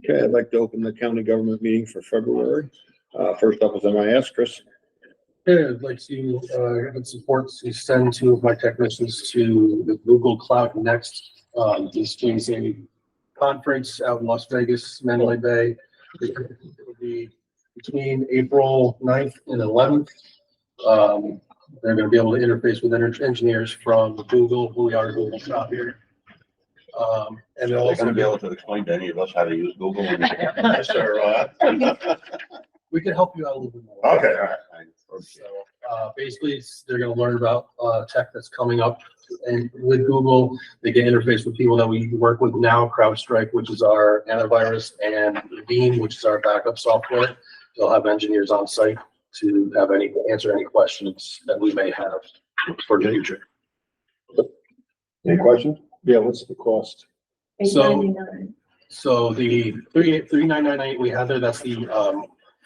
Okay, I'd like to open the county government meeting for February. First up is MIS, Chris. Yeah, I'd like to, have support to send two of my technicians to the Google Cloud Next. This is a conference out in Las Vegas, Mandalay Bay. It will be between April 9th and 11th. They're going to be able to interface with engineers from Google, who we are, Google shop here. And they'll They're also gonna be able to explain to any of us how to use Google. we can help you out a little bit more. Okay, all right. So, basically, they're gonna learn about, tech that's coming up, and with Google, they can interface with people that we work with now, CrowdStrike, which is our antivirus, and Veeam, which is our backup software. They'll have engineers on site to have answer any questions that we may have for the future. Any questions? Yeah, what's the cost? So the 3998 we have there, that's the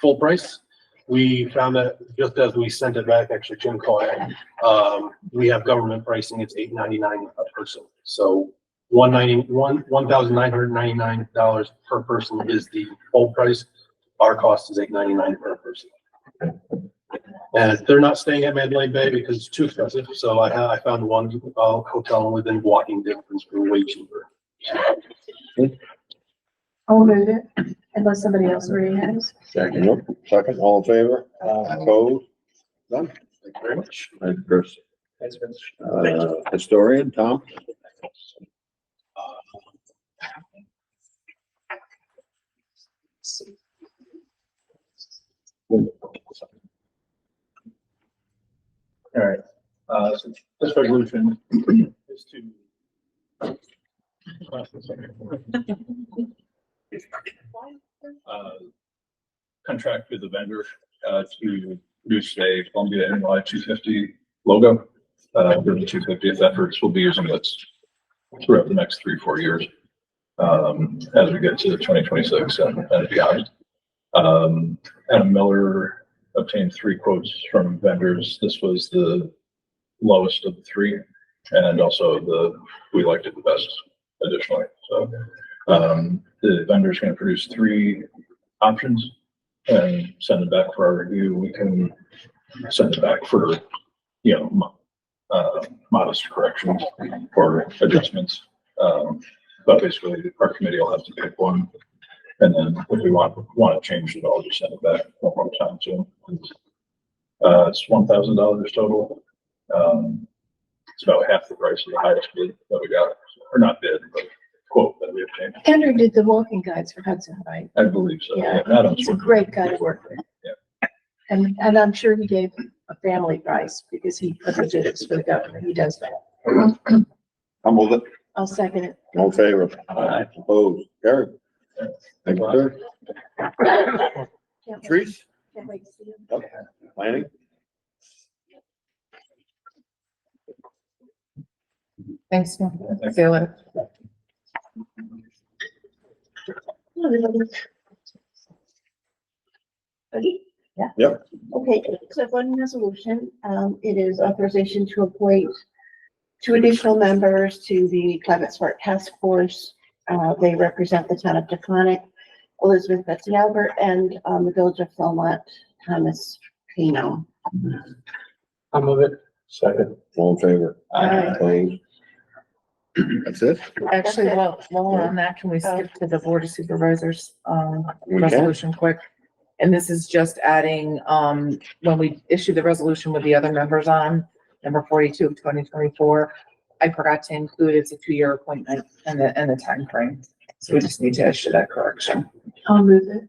full price. We found that just as we sent it back, actually Jim called it, we have government pricing, it's $899 a person. So $1,999 per person is the full price. Our cost is $899 per person. And they're not staying at Mandalay Bay because it's too expensive. So I found one hotel within walking distance for way cheaper. I'll move it unless somebody else already has. Second, nope. Second, all in favor? Opposed? Done. Thank you very much. Thank you, Chris. Historian, Tom? All right, so this resolution is to contract with the vendor to produce a Columbia NY 250 logo. For the 250th efforts, we'll be using this throughout the next 3-4 years as we get to 2026 and beyond. Adam Miller obtained 3 quotes from vendors. This was the lowest of the 3, and also we liked it the best additionally. So the vendor's going to produce 3 options and send it back for our review. We can send it back for, modest corrections or adjustments. But basically our committee will have to pick one. And then if we want to change it, I'll just send it back one more time to them. It's $1,000 total. It's about half the price of the highest bid that we got, or not bid, but quote that we obtained. Andrew did the walking guides for Hudson, right? I believe so. Yeah, Adam's he's a great guy to work with. Yeah. And I'm sure he gave a family price because he did it for the government. He does that. I'll move it. I'll second it. All in favor? Opposed? Carried. Thank you, sir. Can't wait- Trees? Can't wait to see him. Okay. Planning? Thanks. See you later. Ready? Yeah. Yep. Okay, so one resolution, it is authorization to appoint 2 additional members to the Climate Smart Task Force. They represent the town of Taconic, Elizabeth Betsy Albert, and the village of Philmont, Thomas Pino. I'll move it. Second. All in favor? Aye. Opposed? That's it? Actually, while we're on that, can we skip to the Board of Supervisors, We can. resolution quick? And this is just adding, when we issued the resolution with the other members on, number 42 of 2024, I forgot to include it's a 2-year appointment and the time frame. So we just need to issue that correction. I'll move it.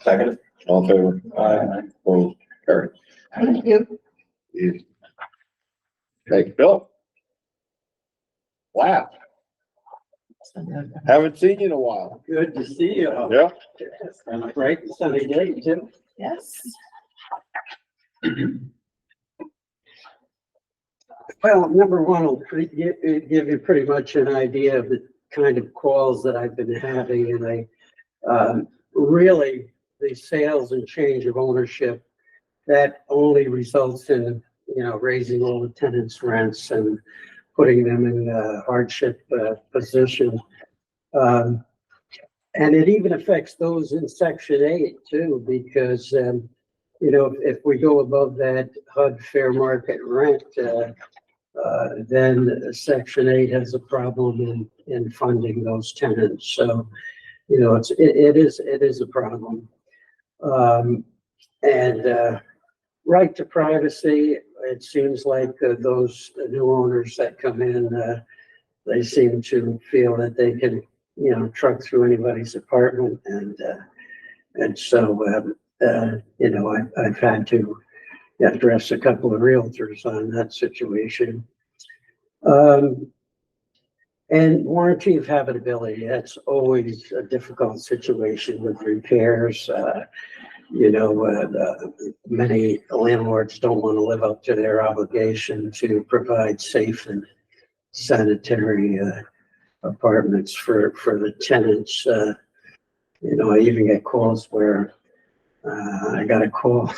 Second. All in favor? Aye. Opposed? Carried. Thank you. Hey, Bill. Wow, haven't seen you in a while. Good to see you. Yeah. And a great sunny day too. Yes. Well, number one, will give you pretty much an idea of the kind of calls that I've been having, and really the sales and change of ownership that only results in, raising all the tenants' rents and putting them in a hardship position. And it even affects those in section 8 too, because, you know, if we go above that HUD fair market rent, then section 8 has a problem in funding those tenants. So, you know, it is a problem. And right to privacy, it seems like those new owners that come in, they seem to feel that they can, you know, truck through anybody's apartment. And so, you know, I've had to address a couple of realtors on that situation. And warranty of habitability, that's always a difficult situation with repairs. You know, many landlords don't want to live up to their obligation to provide safe and sanitary apartments for the tenants. You know, I even get calls where I got a call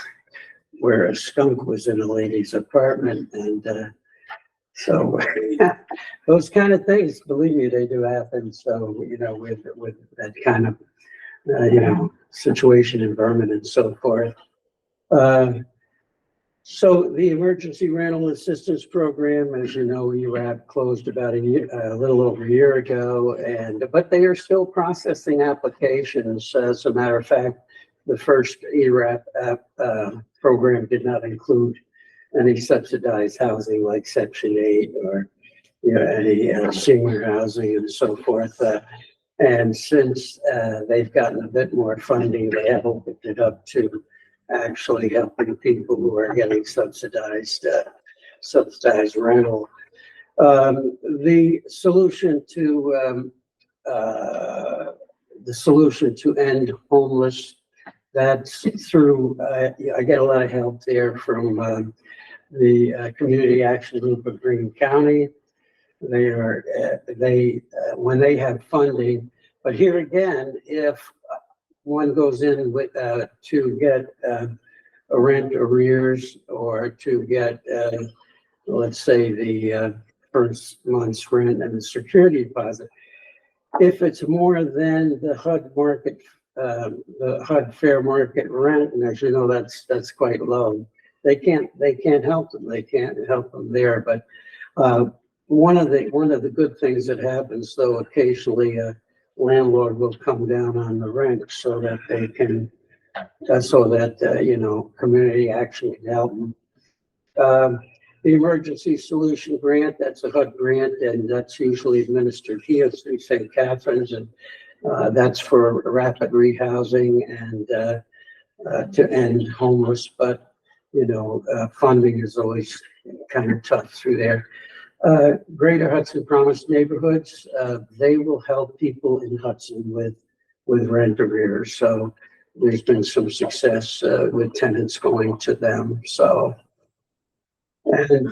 where a skunk was in a lady's apartment, and so those kind of things, believe me, they do happen. So, you know, with that kind of you know, situation in Vermont and so forth. So the emergency rental assistance program, as you know, ERAP closed about a little over a year ago, but they are still processing applications. As a matter of fact, the first ERAP program did not include any subsidized housing like Section 8 or, you know, any senior housing and so forth. And since they've gotten a bit more funding, they have opened it up to actually helping people who are getting subsidized rental. The solution to end homeless, that's through, I get a lot of help there from the Community Action Group of Green County. When they have funding, but here again, if one goes in with to get a rent arrears or to get let's say the first month's rent and the security deposit, if it's more than the HUD fair market rent, and as you know, that's quite low, they can't help them. They can't help them there. But one of the good things that happens, though, occasionally a landlord will come down on the rent so that they can, you know, community action can help them. The emergency solution grant, that's a HUD grant, and that's usually administered here through St. Catherine's, and that's for rapid rehousing and to end homeless. But you know, funding is always kind of tough through there. Greater Hudson Promise Neighborhoods, they will help people in Hudson with rent arrears. So there's been some success with tenants going to them. So, and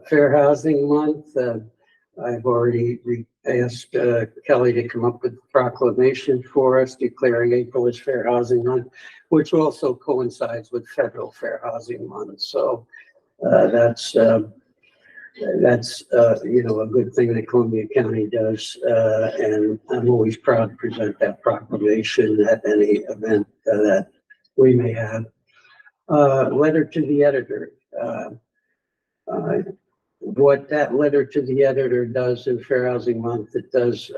Fair Housing Month, I've already asked Kelly to come up with a proclamation for us declaring April as Fair Housing Month, which also coincides with Federal Fair Housing Month. So that's you know, a good thing that Columbia County does, and I'm always proud to present that proclamation at any event that we may have. Letter to the editor. What that letter to the editor does in Fair Housing Month, it does,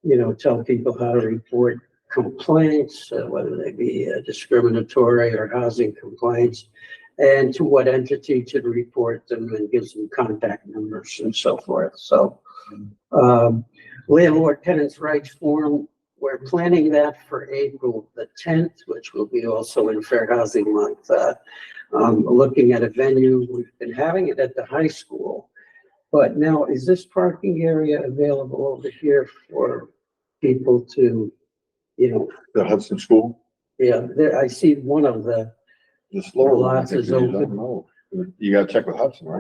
you know, tell people how to report complaints, whether they be discriminatory or housing complaints, and to what entity to report them, and gives them contact numbers and so forth. So landlord tenants rights forum, we're planning that for April the 10th, which will be also in Fair Housing Month. Looking at a venue, we've been having it at the high school, but now is this parking area available over here for people to, you know? The Hudson School, Yeah, there, I see one of the this lower one, I lots think is it is. I open. don't know. You gotta check with Hudson, right?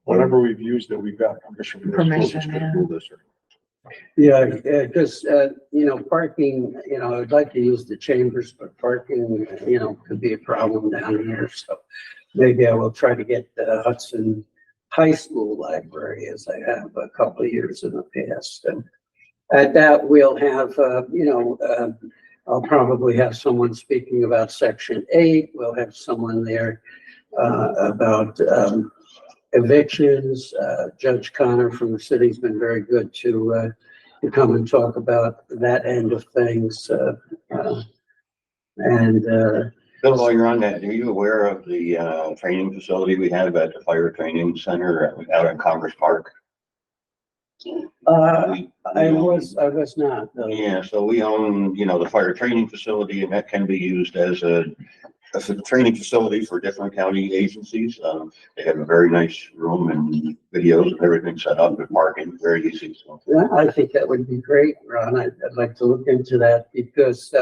Whenever we've used it, we've got permission. from the school Permission, district. yeah. School district. Yeah, because, you know, parking, you know, I'd like to use the chambers, but parking, you know, could be a problem down here. So maybe I will try to get the Hudson High School library, as I have a couple of years in the past. And At that, we'll have, I'll probably have someone speaking about Section 8. We'll have someone there about evictions. Judge Connor from the city's been very good to come and talk about that end of things. Bill, while you're on that, are you aware of the training facility we have at the Fire Training Center out in Congress Park? I was not. No. Yeah, so we own, the fire training facility, and that can be used as a training facility for different county agencies. They have a very nice room and videos and everything set up and parking, very easy. So. Yeah, I think that would be great, Ron. I'd like to look into that because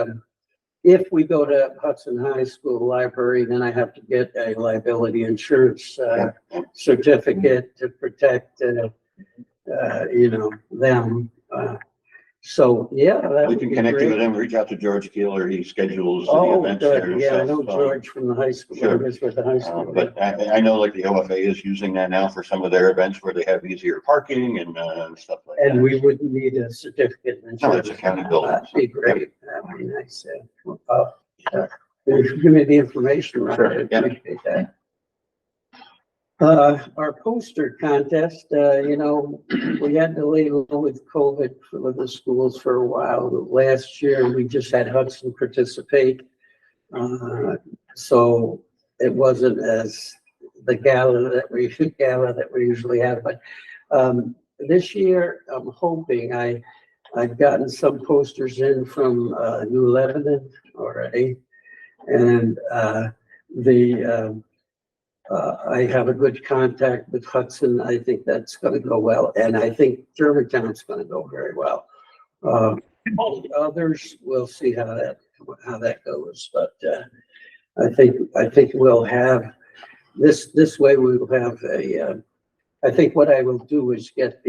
if we go to Hudson High School Library, then I have to get a liability insurance certificate to protect, them. So, yeah. That We would can be connect you great. with him, reach out to George Keeler, he schedules the Oh, events there good. and Yeah, I stuff. know George from the high school. Sure. I was with the high school. But I know like the OFA is using that now for some of their events where they have easier parking and stuff like that. And we wouldn't need a certificate. of No, it's a insurance. county building. That'd be great. That'd be nice. If you give me the information, Ron, Sure, I'd yeah. appreciate that. Our poster contest, we had to lay low with COVID for the schools for a while. Last year, we just had Hudson participate. So it wasn't as the gala that we usually have, but this year, I'm hoping I've gotten some posters in from New Lebanon already. And I have a good contact with Hudson. I think that's going to go well. And I think Germantown's going to go very well. All the others, we'll see how that goes. But I think we'll have this way we will have I think what I will do is get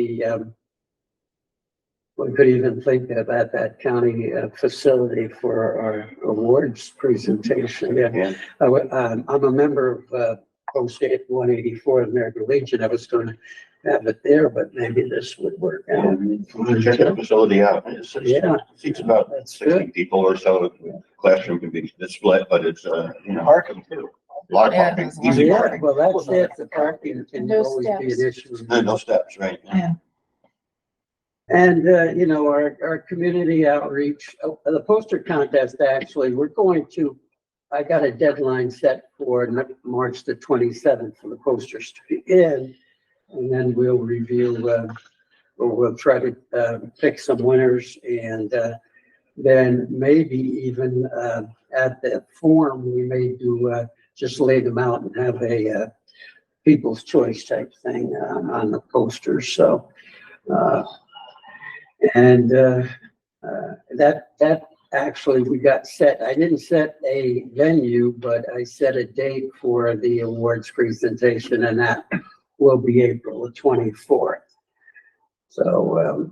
we could even think about that county facility for our awards presentation. Yeah. I'm a member of Post 184 of American Legion. I was going to have it there, but maybe this would work out. Check the facility out. Yeah. Seats about That's 60 good. people or so. Classroom can be split, but it's, parking too. A lot of Yeah, parking, there's a lot. easy Yeah, parking. well, that's it. The parking can No always be an issue. No steps, right? And, our community outreach, the poster contest, actually, I got a deadline set for March the 27th for the posters to be in. And then we'll review, or we'll try to pick some winners and then maybe even at the forum, we may do just lay them out and have a people's choice type thing on the posters. So, that actually we got set. I didn't set a venue, but I set a date for the awards presentation, and that will be April the 24th. So,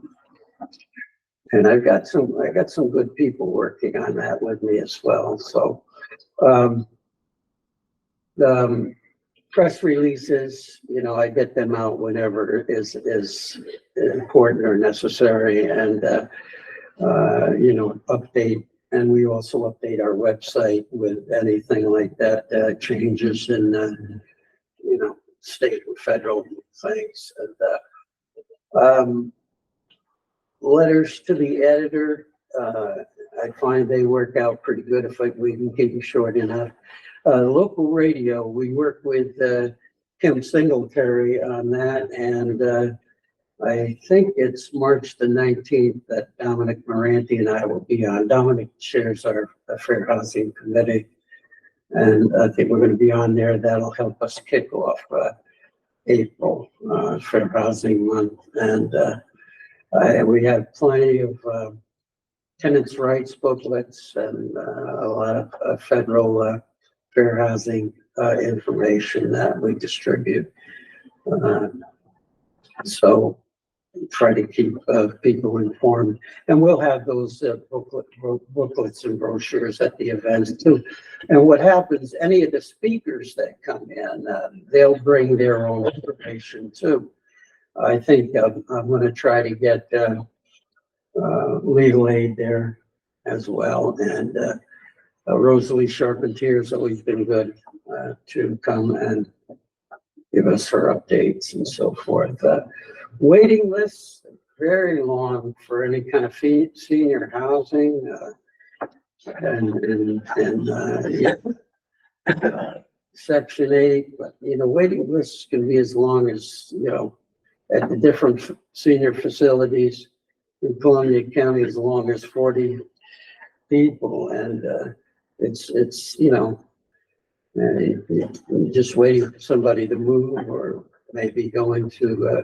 and I've got some good people working on that with me as well. So, the press releases, I get them out whenever it is important or necessary, and update. And we also update our website with anything like that changes in state and federal things. And letters to the editor, I find they work out pretty good if we can keep them short enough. Local radio, we work with Kim Singletary on that, and I think it's March the 19th that Dominic Moranti and I will be on. Dominic chairs our Fair Housing Committee, and I think we're going to be on there. That'll help us kick off April Fair Housing Month, and we have plenty of tenants' rights booklets and a lot of federal fair housing information that we distribute. So try to keep people informed, and we'll have those booklets and brochures at the events too. And what happens, any of the speakers that come in, they'll bring their own information too. I think I'm going to try to get legal aid there as well. And, Rosalie Charpentier has always been good, to come and give us her updates and so forth. Waiting lists, very long for any kind of senior housing, yeah. Section 8, but, waiting lists can be as long as, at the different senior facilities in Columbia County, as long as 40 people. And, it's, just waiting for somebody to move, or maybe going to,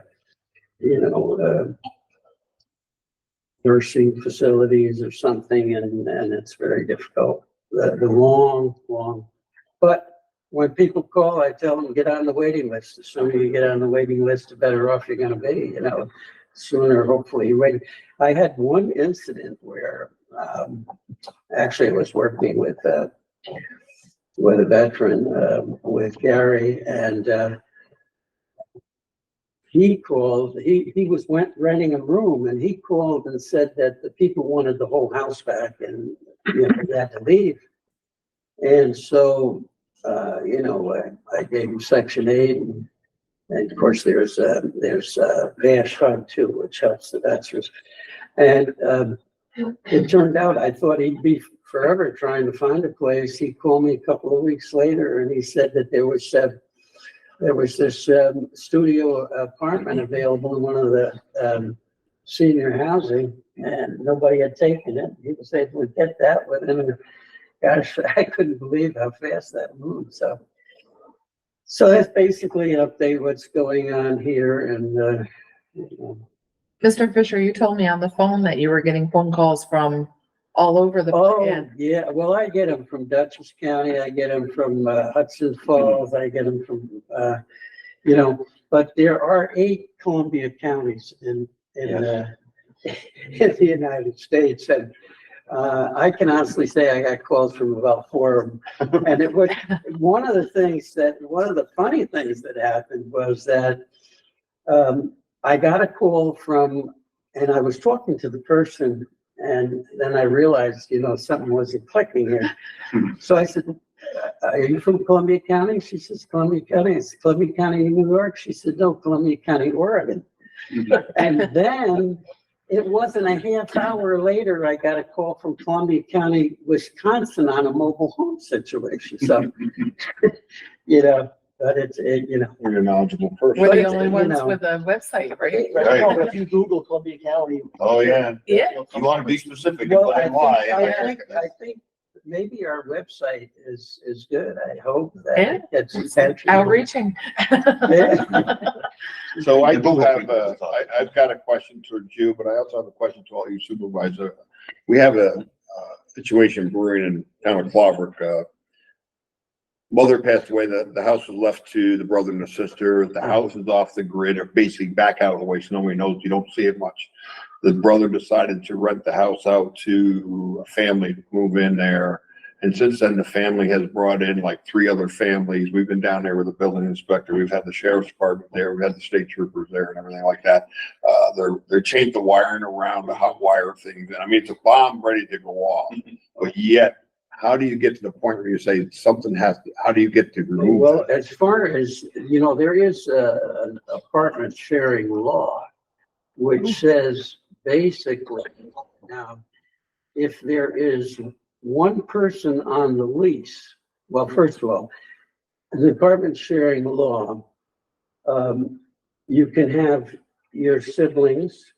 nursing facilities or something, and it's very difficult. The long, but when people call, I tell them, get on the waiting list. The sooner you get on the waiting list, the better off you're gonna be, sooner, hopefully you wait. I had one incident where, actually I was working with a veteran, with Gary, and, he called, he was renting a room, and he called and said that the people wanted the whole house back, and, they had to leave. And so, I gave him Section 8, and of course there's VASH Fund too, which helps the veterans. And, it turned out, I thought he'd be forever trying to find a place. He called me a couple of weeks later, and he said that there was this studio apartment available in one of the senior housing, and nobody had taken it. He was able to get that with him, and gosh, I couldn't believe how fast that moved. So that's basically an update what's going on here. And Mr. Fisher, you told me on the phone that you were getting phone calls from all over the place. Yeah, well, I get them from Dutchess County, I get them from Hudson Falls, I get them from, but there are 8 Columbia counties in the United States. And I can honestly say I got calls from about 4 of them. And it was one of the funny things that happened was that I got a call from, and I was talking to the person, and then I realized, something wasn't clicking here. So I said, are you from Columbia County? She says, Columbia County. It's Columbia County, New York. She said, no, Columbia County, Oregon. And then it wasn't a half hour later, I got a call from Columbia County, Wisconsin on a mobile home situation. So, but You're a knowledgeable person. We're the But only you ones know. with a website, right? Right. If you Google Columbia County. Oh, yeah. Yeah. You want to be specific, Well, but I why? think maybe our website is good. I hope Yeah. that it's attention. Outreaching. Yeah. So I do have, I've got a question towards you, but I also have a question to all you supervisors. We have a situation brewing in town of Clover. Mother passed away, the house was left to the brother and the sister. The house is off the grid, or basically back out of the way, so nobody knows, you don't see it much. The brother decided to rent the house out to a family to move in there. And since then, the family has brought in like 3 other families. We've been down there with the building inspector. We've had the sheriff's department there. We've had the state troopers there and everything like that. They're changed the wiring around, the hot wire things. And I mean, it's a bomb ready to go off, but yet, how do you get to the point where you say something how do you get to remove Well, it? as far as, there is an apartment sharing law, which says basically, now, if there is one person on the lease, well, first of all, the apartment sharing law, you can have your siblings,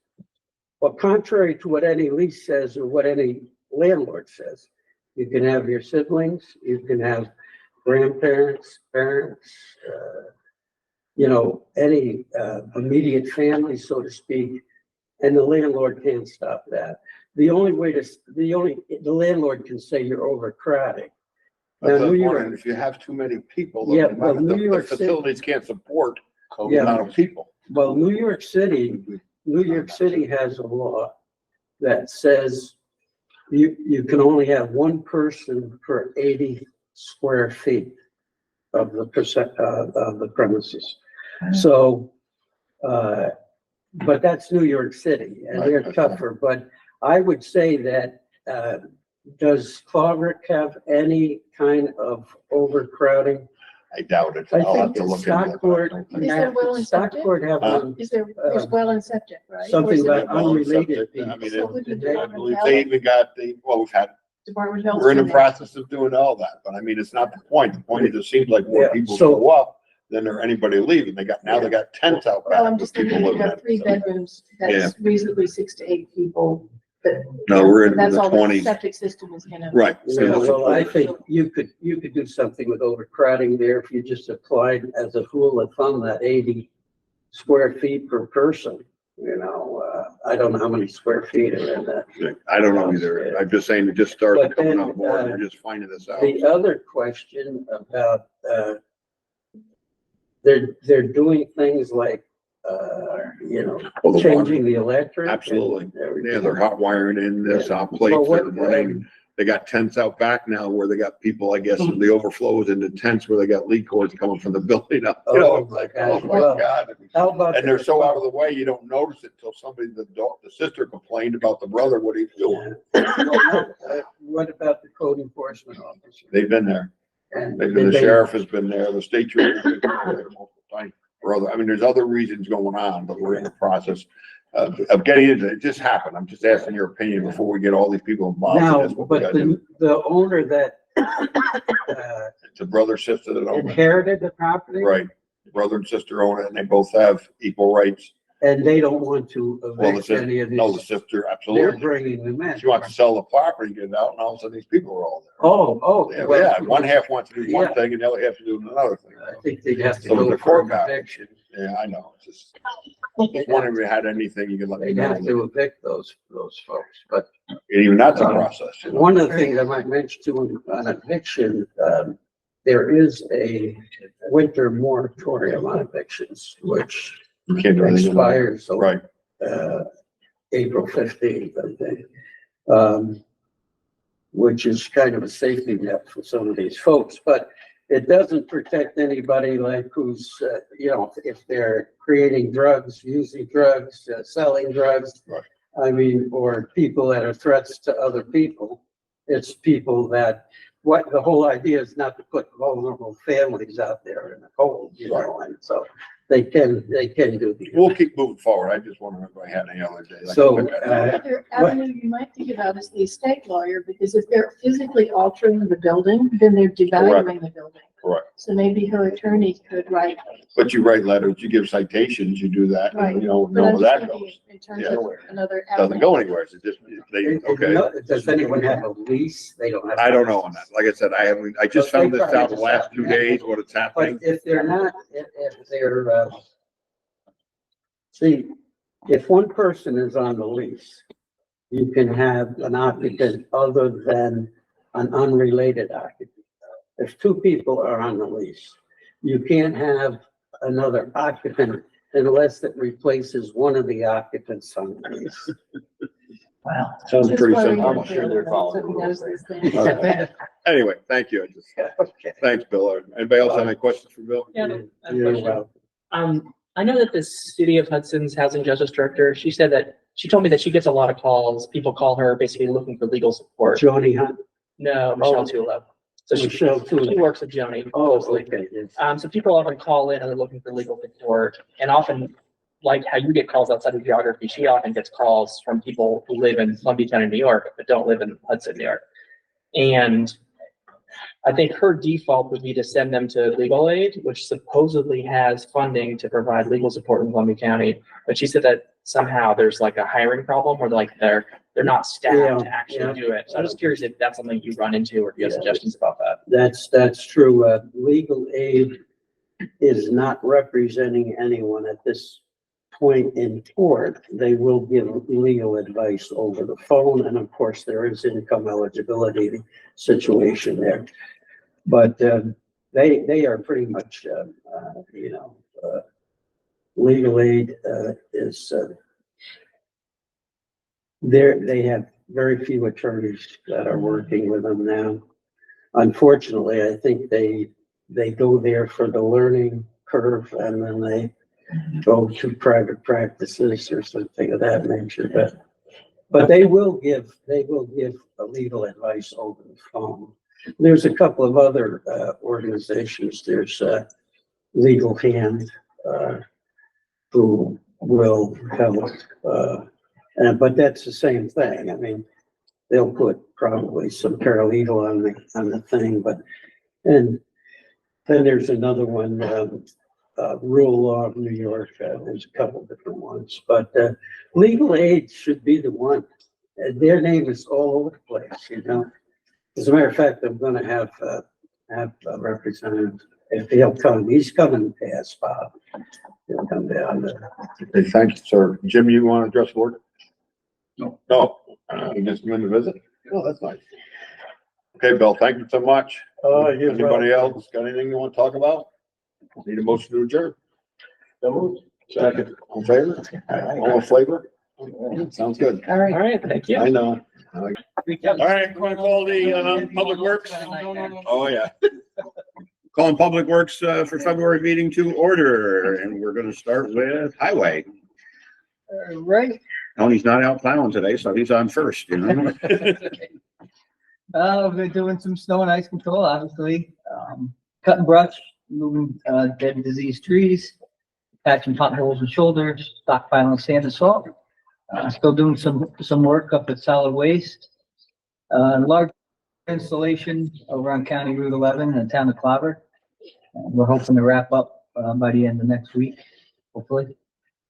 well, contrary to what any lease says or what any landlord says, you can have your siblings, you can have grandparents, parents, any immediate family, so to speak, and the landlord can't stop that. The landlord can say you're overcrowding. But Now, New York, if you have too many people, Yeah, the well, New the York City- facilities can't support the Yeah. amount of people. well, New York City has a law that says you can only have one person per 80 square feet of the premises. So, but that's New York City, and they're tougher. But I would say that, does Claverick have any kind of overcrowding? I doubt it. I I'll have think to look into it. but I Stockport, don't think Is there well and septic? Stockport have one, Is there's well and septic, right? something Or is it about unrelated I mean, people. So would the I Department believe of they Health- even got the, well, we've had, Department of Health? we're in the process of doing all that, but I mean, it's not the point. The point is it seems like more Yeah, people so- show up than there anybody leaving. Now they got tents out back. Well, I'm with just people thinking you living have in it. 3 bedrooms, that's reasonably 6 to 8 people. But No, we're in that's the all the 20s. septic system is gonna. Right. Yeah, well, I think you could do something with overcrowding there if you just applied as a rule of thumb that 80 square feet per person. You know, I don't know how many square feet are in that. I don't know either. I'm just saying it just started But coming then, on board. We're just finding this out. The other question about, they're doing things like, you know, Well, the changing the electric. and Absolutely. everything. Yeah, they're hot wiring in this, hot Well, plates what, are running. They got tents out back now where they got people, I guess, the overflows into tents where they got lead cords coming from the building up. You know, Oh, it's like, my oh God. my Well, God. How about? And they're so out of the way, you don't notice it till somebody, the sister complained about the brother, what he's doing. What about the code enforcement officer? They've been there. And Maybe did the they- sheriff has been there, the state trooper has been there multiple times. I mean, there's other reasons going on, but we're in the process of getting into it. It just happened. I'm just asking your opinion before we get all these people involved. in Now, this, what we but gotta do. the owner that It's a brother, sister that own it. inherited the property. Right. Brother and sister own it and they both have equal rights. And they don't want to Well, the evict sister, any of no, the these. sister, They're absolutely. bringing them in. She wants to sell the property, get it out, and all of a sudden these people are all there. Oh, Yeah, well, yeah, one half wants to do one Yeah. thing and the other half to do another thing. I think they'd have to So go the for court got it. eviction. Yeah, I know. It's just wondering if you had anything you could let me They'd know. have to evict those folks, but Even that's a process, you know. one of the things I might mention too on eviction, there is a winter moratorium on evictions, which You can't do anything about it. expires Right. April 15th, I think. Which is kind of a safety net for some of these folks, but it doesn't protect anybody like who's, you know, if they're creating drugs, using drugs, selling drugs. Right. I mean, or people that are threats to other people. It's people that, what the whole idea is not to put vulnerable families out there in the cold, you know, and so they can do these. We'll keep moving forward. I just wondered if I had any other day. So, Another avenue you might think about is the estate lawyer, because if they're physically altering the building, then they're devaluing the building. Correct. So maybe her attorney could write. But you write letters, you give citations, you do that, Right. and you know But I'm where just that thinking goes. in terms Yeah. of another Doesn't avenue. go anywhere. It's just, they, okay. Does anyone have a lease? They don't have. I don't know on that. Like I said, I just found this out the last 2 days, what it's But happening. if they're not, if they're, see, if one person is on the lease, you can have an occupant other than an unrelated occupant. If 2 people are on the lease, you can't have another occupant unless it replaces one of the occupants on the lease. Wow. Sounds That's pretty why we simple. have to- so he knows these things. Anyway, thank you. Okay. Thanks, Bill. Anybody else have any questions for Bill? Yeah, I have a You're question. welcome. I know that the City of Hudson's Housing Justice Director, she told me that she gets a lot of calls. People call her basically looking for legal support. Joni Hunt, No, Michelle Tulo. So Michelle she Tulo. works with Joni Oh, closely. okay, yes. So people often call in and they're looking for legal support, and often, like how you get calls outside of geography, she often gets calls from people who live in Long Beach County, New York, but don't live in Hudson, New York. And I think her default would be to send them to legal aid, which supposedly has funding to provide legal support in Columbia County. But she said that somehow there's like a hiring problem where like they're not staffed to actually do it. So I'm just curious if that's something you run into or if you have suggestions about that. That's true. Legal aid is not representing anyone at this point in court. They will give legal advice over the phone, and of course, there is income eligibility situation there. But they are pretty much, legal aid is they have very few attorneys that are working with them now. Unfortunately, I think they go there for the learning curve and then they go to private practices or something of that nature, but But they will give a legal advice over the phone. There's a couple of other, organizations. There's, Legal Hand, who will help, but that's the same thing. I mean, they'll put probably some paralegal on the thing, and then there's another one, Rule Law of New York. There's a couple different ones, but Legal Aid should be the one. Their name is all over the place, you know. As a matter of fact, I'm going to have a representative. If he'll come, he's coming past Bob. He'll come down there. Okay, thank you, sir. Jim, you want to address the board? No. No, you just come in to visit? Oh, that's nice. Okay, Bill, thank you so much. Anybody else got anything you want to talk about? Need a motion to adjourn? Second. All in favor? All in flavor? Sounds good. All right. All right, thank you. I know. All right, want to call the, Public Works? Oh, yeah. Calling Public Works, for February meeting to order, and we're gonna start with Highway. Right. Tony's not out plowing today, so he's on first, you know? We've been doing some snow and ice control, obviously, cutting brush, moving, dead and diseased trees, patching potholes and shoulders, stockpiling sand and salt. Still doing some work up at solid waste. Large installation over on County Route 11 in the town of Clobber. We're hoping to wrap up, by the end of next week, hopefully.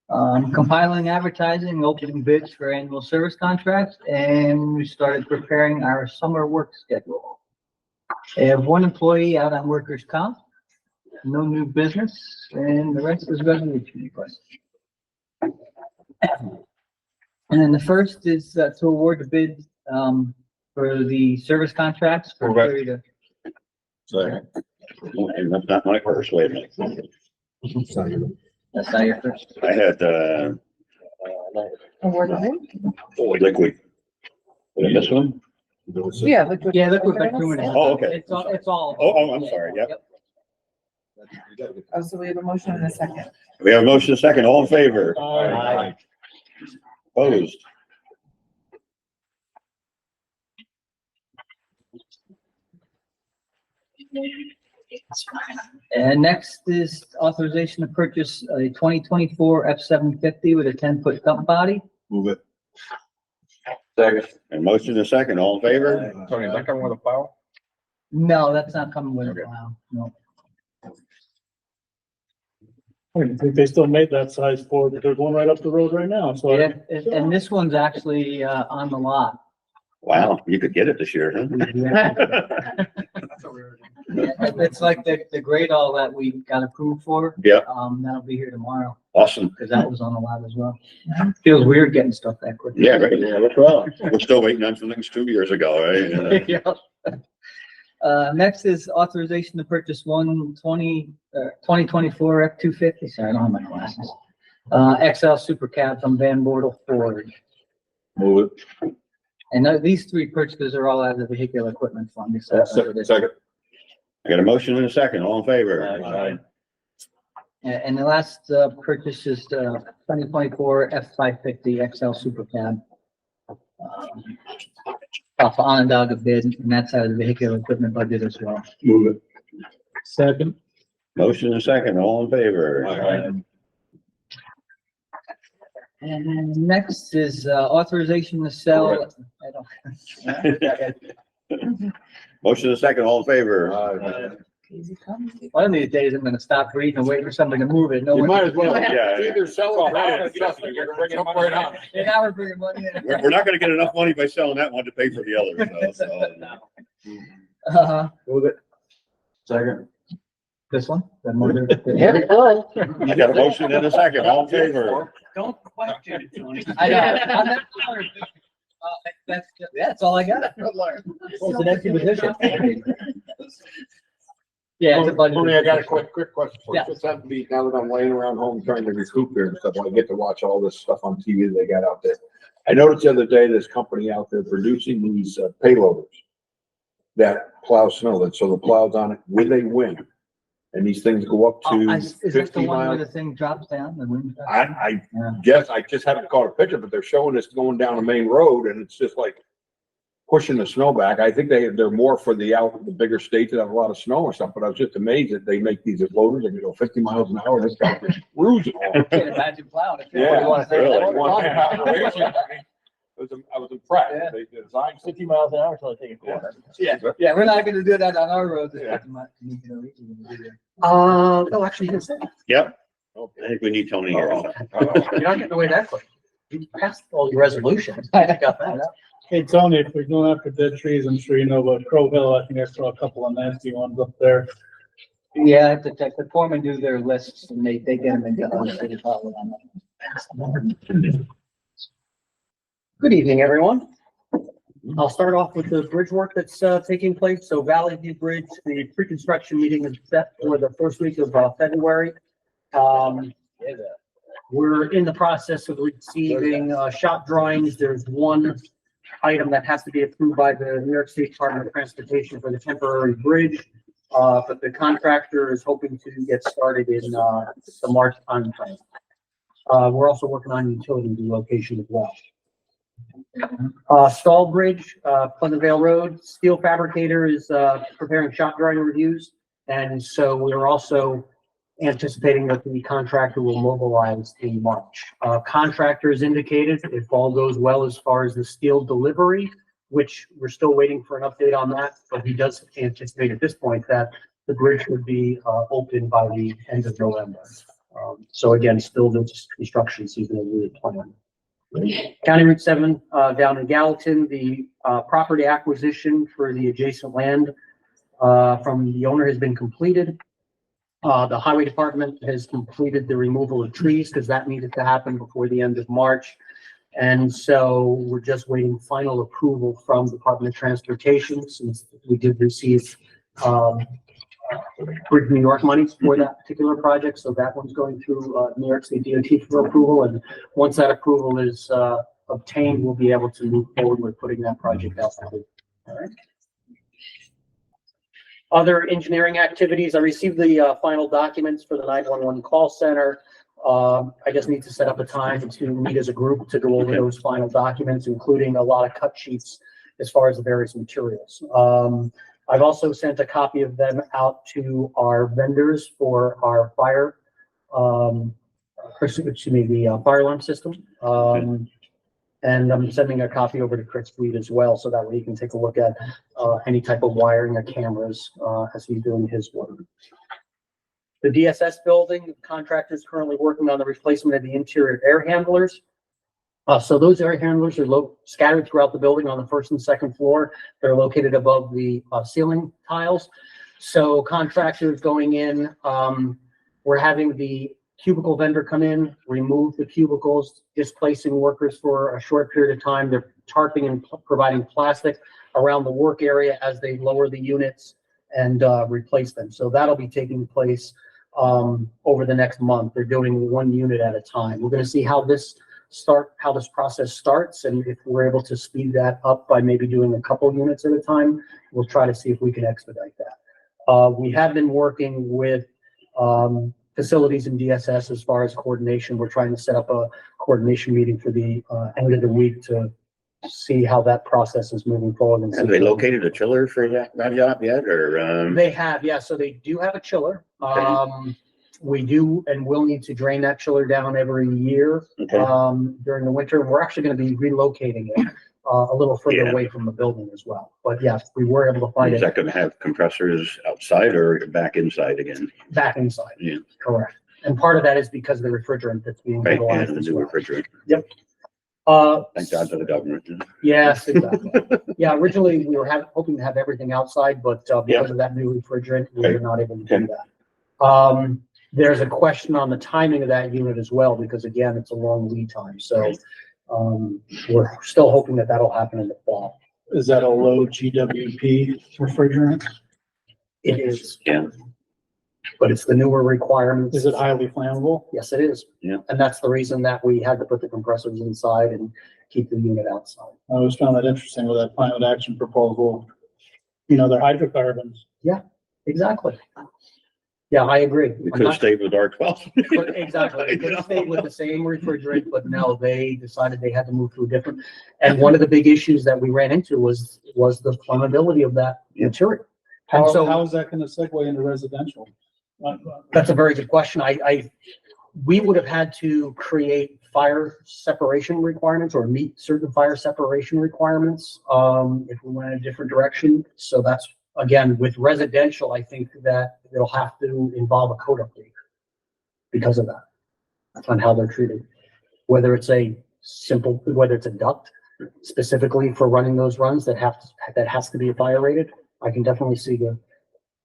Compiling advertising, opening bids for annual service contracts, and we started preparing our summer work schedule. I have one employee out on workers' comp, no new business, and the rest is resolution requests. And then the first is to award the bid for the service contracts for a period of. Sorry. That's not my first, wait a minute. That's not your first. I had, Award the bid? liquid. Did I miss one? Yeah, liquid. Yeah, liquid bitumen. Oh, okay. It's all. Oh, I'm sorry, yep. Oh, so we have a motion and a second. We have a motion, a second, all in favor? Aye. Opposed? And next is authorization to purchase a 2024 F-750 with a 10-foot dump body. Move it. Second. And motion, a second, all in favor? Tony, is that coming with a plow? No, that's not coming with it. Wow, no. I think they still made that size for, but there's one right up the road right now, so. Yeah, and this one's actually on the lot. Wow, you could get it this year, huh? It's like the grade all that we got approved for. Yeah. That'll be here tomorrow, Awesome. because that was on the lot as well. Feels weird getting stuff that quick. Yeah, right. Yeah, that's right. We're still waiting on some things 2 years ago, right? Yeah. Next is authorization to purchase 2024 F-250, sorry, I don't have my glasses. XL Super Cab from Van Bortle Ford. Move it. And these three purchases are all out of the vehicular equipment fund. except for this. Second. I got a motion and a second, all in favor? Aye. And the last purchase is 2024 F-550 XL Super Cab. Off of Onondaga bid, and that's out of the vehicular equipment budget as well. Move it. Second. Motion and a second, all in favor? And next is authorization to sell. I don't. Motion and a second, all in favor? Easy come. One of these days, I'm gonna stop reading and wait for somebody to move it. No You one. might as well. Yeah. Either sell it or adjust it. You're bringing up right on. And now we're bringing money in. We're not gonna get enough money by selling that one to pay for the other, so. Move it. Second. This one? That motor? Yeah. I got a motion and a second, all in favor? Don't question it, Tony. I know. I'm not sure. That's all I got. It's an empty position. Yeah, it's a budget. Tony, I got a quick question for you. Yeah. Just have to be, now that I'm laying around home trying to recoup here and stuff, I get to watch all this stuff on TV they got out there. I noticed the other day, this company out there producing these payloaders that plow snow, that so the plow's on it with a wing. and these things go up Oh, to is that the 50 one where miles. the thing drops down, the wind? drops down? I Yeah. guess, I just haven't caught a picture, but they're showing us going down a main road and it's just like pushing the snow back. I think they're more for the bigger states that have a lot of snow or something, but I was just amazed that they make these loaders that can go 50 miles an hour. This guy just cruising I along. can't imagine plowing. If Yeah, you want to say really. that. One man operation. I was impressed. Yeah. They designed 50 miles an hour till I take a corner. Yeah, yeah, we're not gonna do that on our roads. Yeah. No, actually, you didn't say that. Yep, Okay. I think we need Tony here. so. You're not getting away that quick. You passed all your resolutions. I got that. Hey, Tony, if we're going after dead trees, I'm sure you know about Crow Hill. I think I saw a couple of nasty ones up there. Yeah, I have to check. The foremen do their lists and they get them into the city hall on that. Good evening, everyone. I'll start off with the bridge work that's taking place. So Valley View Bridge, the pre-construction meeting is set for the first week of February. We're in the process of receiving shop drawings. There's one item that has to be approved by the New York State Department of Transportation for the temporary bridge. But the contractor is hoping to get started in the March timeframe. We're also working on utility relocation as well. Stall Bridge, Pleasantville Road, steel fabricator is preparing shop drawing reviews. And so we're also anticipating that the contractor will mobilize in March. Contractor has indicated if all goes well as far as the steel delivery, which we're still waiting for an update on that, but he does anticipate at this point that the bridge would be open by the end of November. So again, still the construction season is really planned. County Route 7 down in Gallatin, the property acquisition for the adjacent land from the owner has been completed. The highway department has completed the removal of trees because that needed to happen before the end of March. And so we're just waiting final approval from Department of Transportation since we did receive Bridge New York money for that particular project. So that one's going through New York State DOT for approval. And once that approval is obtained, we'll be able to move forward with putting that project out. All right. Other engineering activities, I received the final documents for the 911 call center. I just need to set up a time to meet as a group to go over those final documents, including a lot of cut sheets as far as the various materials. I've also sent a copy of them out to our vendors for our fire, the fire alarm system. And I'm sending a copy over to Chris Fleet as well, so that way he can take a look at any type of wiring or cameras as he's doing his work. The DSS building, the contractor is currently working on the replacement of the interior air handlers. So those air handlers are scattered throughout the building on the first and second floor. They're located above the ceiling tiles. So contractors going in, we're having the cubicle vendor come in, remove the cubicles, displacing workers for a short period of time. They're tarping and providing plastic around the work area as they lower the units and replace them. So that'll be taking place over the next month. They're doing one unit at a time. We're going to see how this process starts, and if we're able to speed that up by maybe doing a couple units at a time, we'll try to see if we can expedite that. We have been working with facilities and DSS as far as coordination. We're trying to set up a coordination meeting for the end of the week to see how that process is moving forward. And Have they located a chiller for that job yet, or? They have, yeah. So they do have a chiller. We do and will need to drain that chiller down every year during the winter. We're actually going to be relocating it a little further away from the building as well. But yes, we were able to find Is it that going to have compressors outside or back inside again? back inside. Yeah. Correct. And part of that is because of the refrigerant that's being Right, and utilized the as new well. refrigerant. Yep. Thank God for the government. Yes, exactly. Yeah, originally we were hoping to have everything outside, but because of that new refrigerant, we were not able to do that. There's a question on the timing of that unit as well, because again, it's a long lead time. So we're still hoping that that'll happen in the fall. Is that a low GWP refrigerant? It is. Yeah. But it's the newer requirements. Is it highly flammable? Yes, it is. Yeah. And that's the reason that we had to put the compressors inside and keep the unit outside. I always found that interesting with that climate action proposal. You know, they're hydrocarbons. Exactly. Yeah, I agree. We could have stayed with our 12. Exactly. They could have stayed with the same refrigerant, but no, they decided they had to move to a different. And one of the big issues that we ran into was the flammability of that material. And How so is that gonna segue into residential? that's a very good question. We would have had to create fire separation requirements or meet certain fire separation requirements, if we went in a different direction. So that's, again, with residential, I think that it'll have to involve a code update because of that, on how they're treated. Whether it's a duct specifically for running those runs that has to be fire rated, I can definitely see the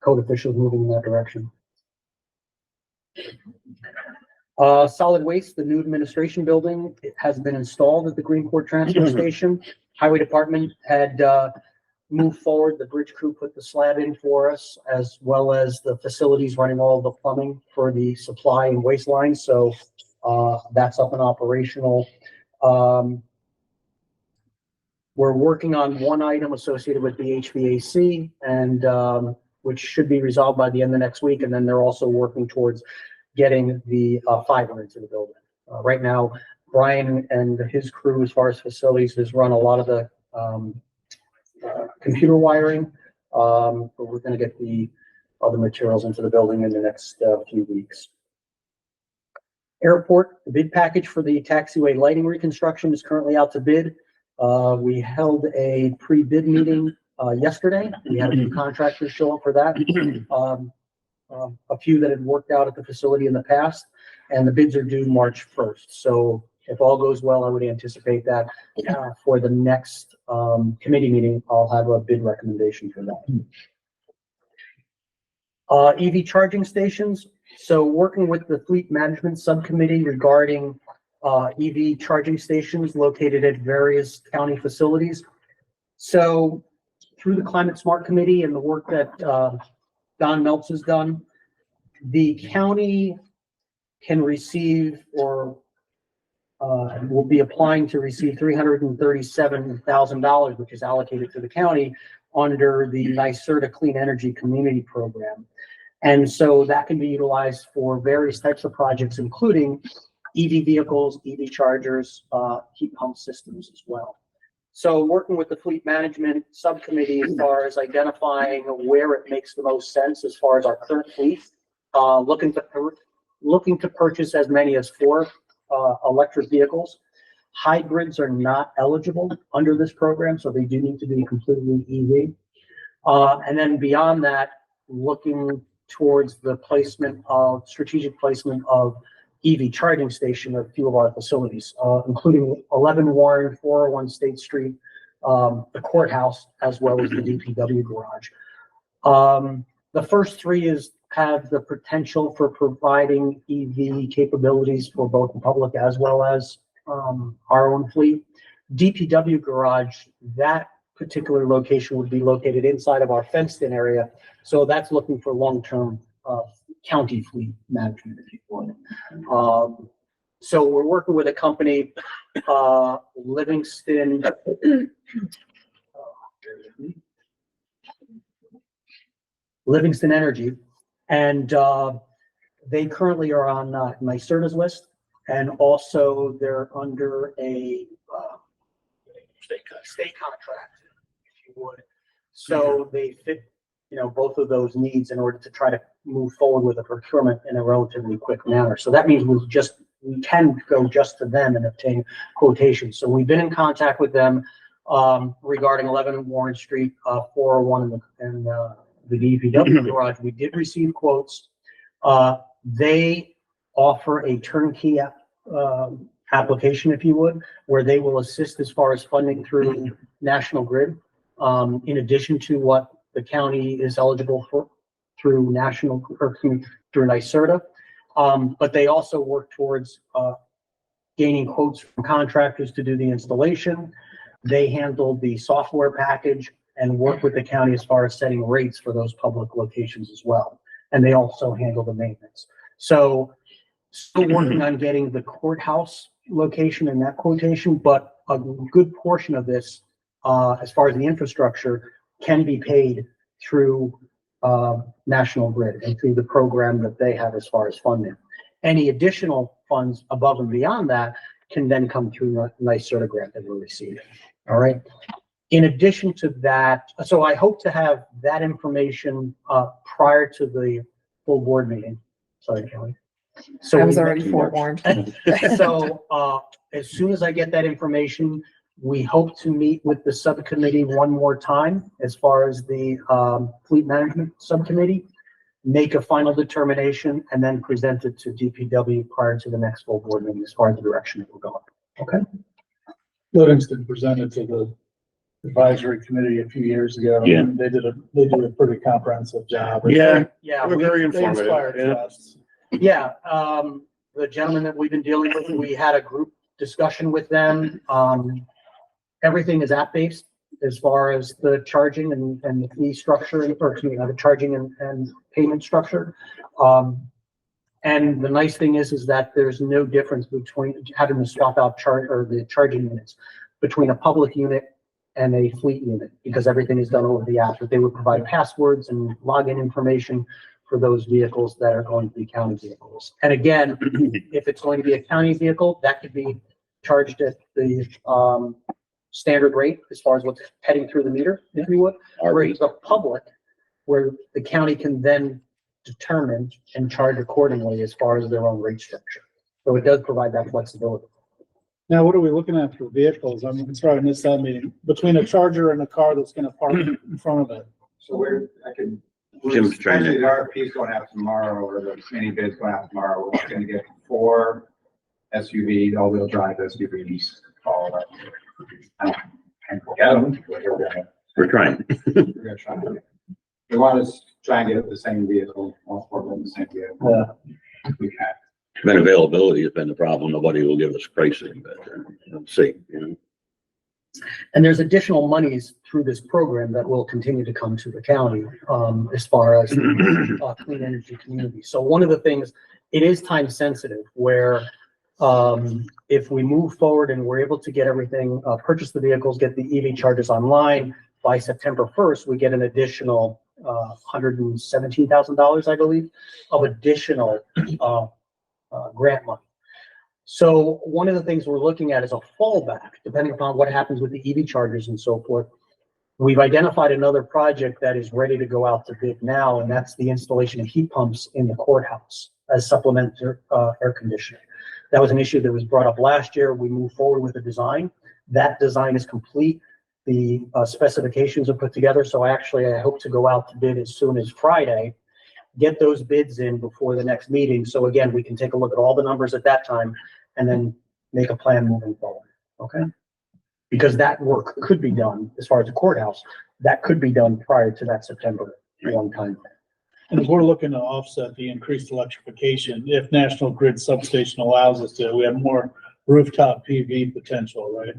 code officials moving in that direction. Solid waste, the new administration building, it has been installed at the Greenport Transfer Station. Highway Department had, moved forward. The bridge crew put the slab in for us, as well as the facilities running all the plumbing for the supply and waste lines. So, that's up and operational. We're working on one item associated with the HVAC and, which should be resolved by the end of next week. And then they're also working towards getting the fiber into the building. Right now, Brian and his crew, as far as facilities, has run a lot of the computer wiring. But we're going to get the other materials into the building in the next few weeks. Airport, the bid package for the taxiway lighting reconstruction is currently out to bid. We held a pre-bid meeting yesterday. We had a few contractors show up for that. A few that had worked out at the facility in the past, and the bids are due March 1st. So if all goes well, I would anticipate that for the next committee meeting, I'll have a bid recommendation for that. EV charging stations. So working with the fleet management subcommittee regarding EV charging stations located at various county facilities. So through the Climate Smart Committee and the work that Don Meltz has done, the county can receive or will be applying to receive $337,000, which is allocated to the county under the NYSERDA Clean Energy Community Program. And so that can be utilized for various types of projects, including EV vehicles, EV chargers, heat pump systems as well. So working with the fleet management subcommittee as far as identifying where it makes the most sense as far as our current fleet, looking to purchase as many as 4 electric vehicles. Hybrids are not eligible under this program, so they do need to be completely EV. And then beyond that, looking towards the strategic placement of EV charging station at a few of our facilities, including 11 Warren, 401 State Street, the courthouse, as well as the DPW garage. The first 3 have the potential for providing EV capabilities for both the public as well as our own fleet. DPW garage, that particular location would be located inside of our fenced-in area, so that's looking for long-term county fleet management, if you want. So we're working with a company, Livingston Energy, and they currently are on NYSERDA's list, and also they're under a state contract, if you would. So they fit, both of those needs in order to try to move forward with a procurement in a relatively quick manner. So that means we can go just to them and obtain quotations. So we've been in contact with them regarding 11 Warren Street, 401 and the DPW garage. We did receive quotes. They offer a turnkey application, if you would, where they will assist as far as funding through National Grid, in addition to what the county is eligible for through through NYSERDA. But they also work towards gaining quotes from contractors to do the installation. They handle the software package and work with the county as far as setting rates for those public locations as well. And they also handle the maintenance. So still working on getting the courthouse location in that quotation, but a good portion of this, as far as the infrastructure, can be paid through National Grid and through the program that they have as far as funding. Any additional funds above and beyond that can then come through the NYSERDA grant that we're receiving. All right. In addition to that, so I hope to have that information prior to the full board meeting. Sorry, Kelly. So I was we- already forewarned. So, as soon as I get that information, we hope to meet with the subcommittee one more time as far as the, fleet management subcommittee, make a final determination and then present it to DPW prior to the next full board meeting as far as the direction that we're going. Okay? Livingston presented to the advisory committee a few years ago. Yeah. They did a pretty comprehensive job. Yeah, We're very They inspired informative. us. yeah, the gentleman that we've been dealing with, we had a group discussion with them. Everything is app-based as far as the charging and the fee structure, or excuse me, the charging and payment structure. And the nice thing is that there's no difference between having to swap out charge or the charging units between a public unit and a fleet unit, because everything is done over the app. But they would provide passwords and login information for those vehicles that are going to be county vehicles. And again, if it's going to be a county vehicle, that could be charged at the standard rate as far as what's heading through the meter, if you would. Whereas the public, where the county can then determine and charge accordingly as far as their own rate structure. So it does provide that flexibility. Now, what are we looking at for vehicles? I'm sorry, I missed that meeting. Between a charger and a car that's gonna park in front of it. So I could. Jim's trying to- Especially the RFP's going out tomorrow, or the mini bid's going out tomorrow, we're gonna get 4 SUVs, all-wheel drive SUVs, all of them. And get them, but We're trying. we're gonna try to. We want to try and get the same vehicle, all 4 of them the same vehicle. Yeah. If we can. Then availability has been the problem. Nobody will give us pricing, but let's see, you know. And there's additional monies through this program that will continue to come to the county, as far as clean energy community. So one of the things, it is time sensitive where, if we move forward and we're able to get everything, purchase the vehicles, get the EV chargers online by September 1st, we get an additional, $117,000, I believe, of additional, grant money. So one of the things we're looking at is a fallback, depending upon what happens with the EV chargers and so forth. We've identified another project that is ready to go out to bid now, and that's the installation of heat pumps in the courthouse as supplementary air conditioning. That was an issue that was brought up last year. We moved forward with a design. That design is complete. The specifications are put together. So I hope to go out to bid as soon as Friday, get those bids in before the next meeting. So again, we can take a look at all the numbers at that time and then make a plan moving forward. Okay? Because that work could be done as far as the courthouse, that could be done prior to that September 1 time. And if we're looking to offset the increased electrification, if National Grid substation allows us to, we have more rooftop PV potential, right?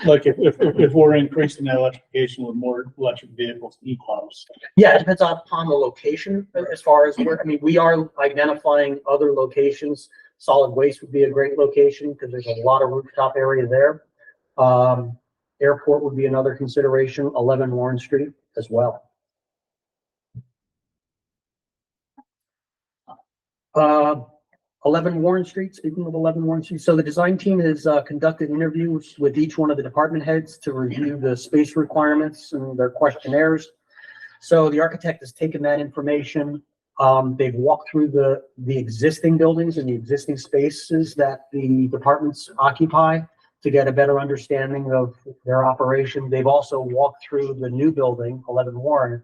Like if we're increasing that electrification with more electric vehicles, heat pumps. Yeah, it depends upon the location as far as where, I mean, we are identifying other locations. Solid waste would be a great location because there's a lot of rooftop area there. Airport would be another consideration, 11 Warren Street as well. 11 Warren Street, speaking of 11 Warren Street. So the design team has conducted interviews with each one of the department heads to review the space requirements and their questionnaires. So the architect has taken that information. They've walked through the existing buildings and the existing spaces that the departments occupy to get a better understanding of their operation. They've also walked through the new building, 11 Warren,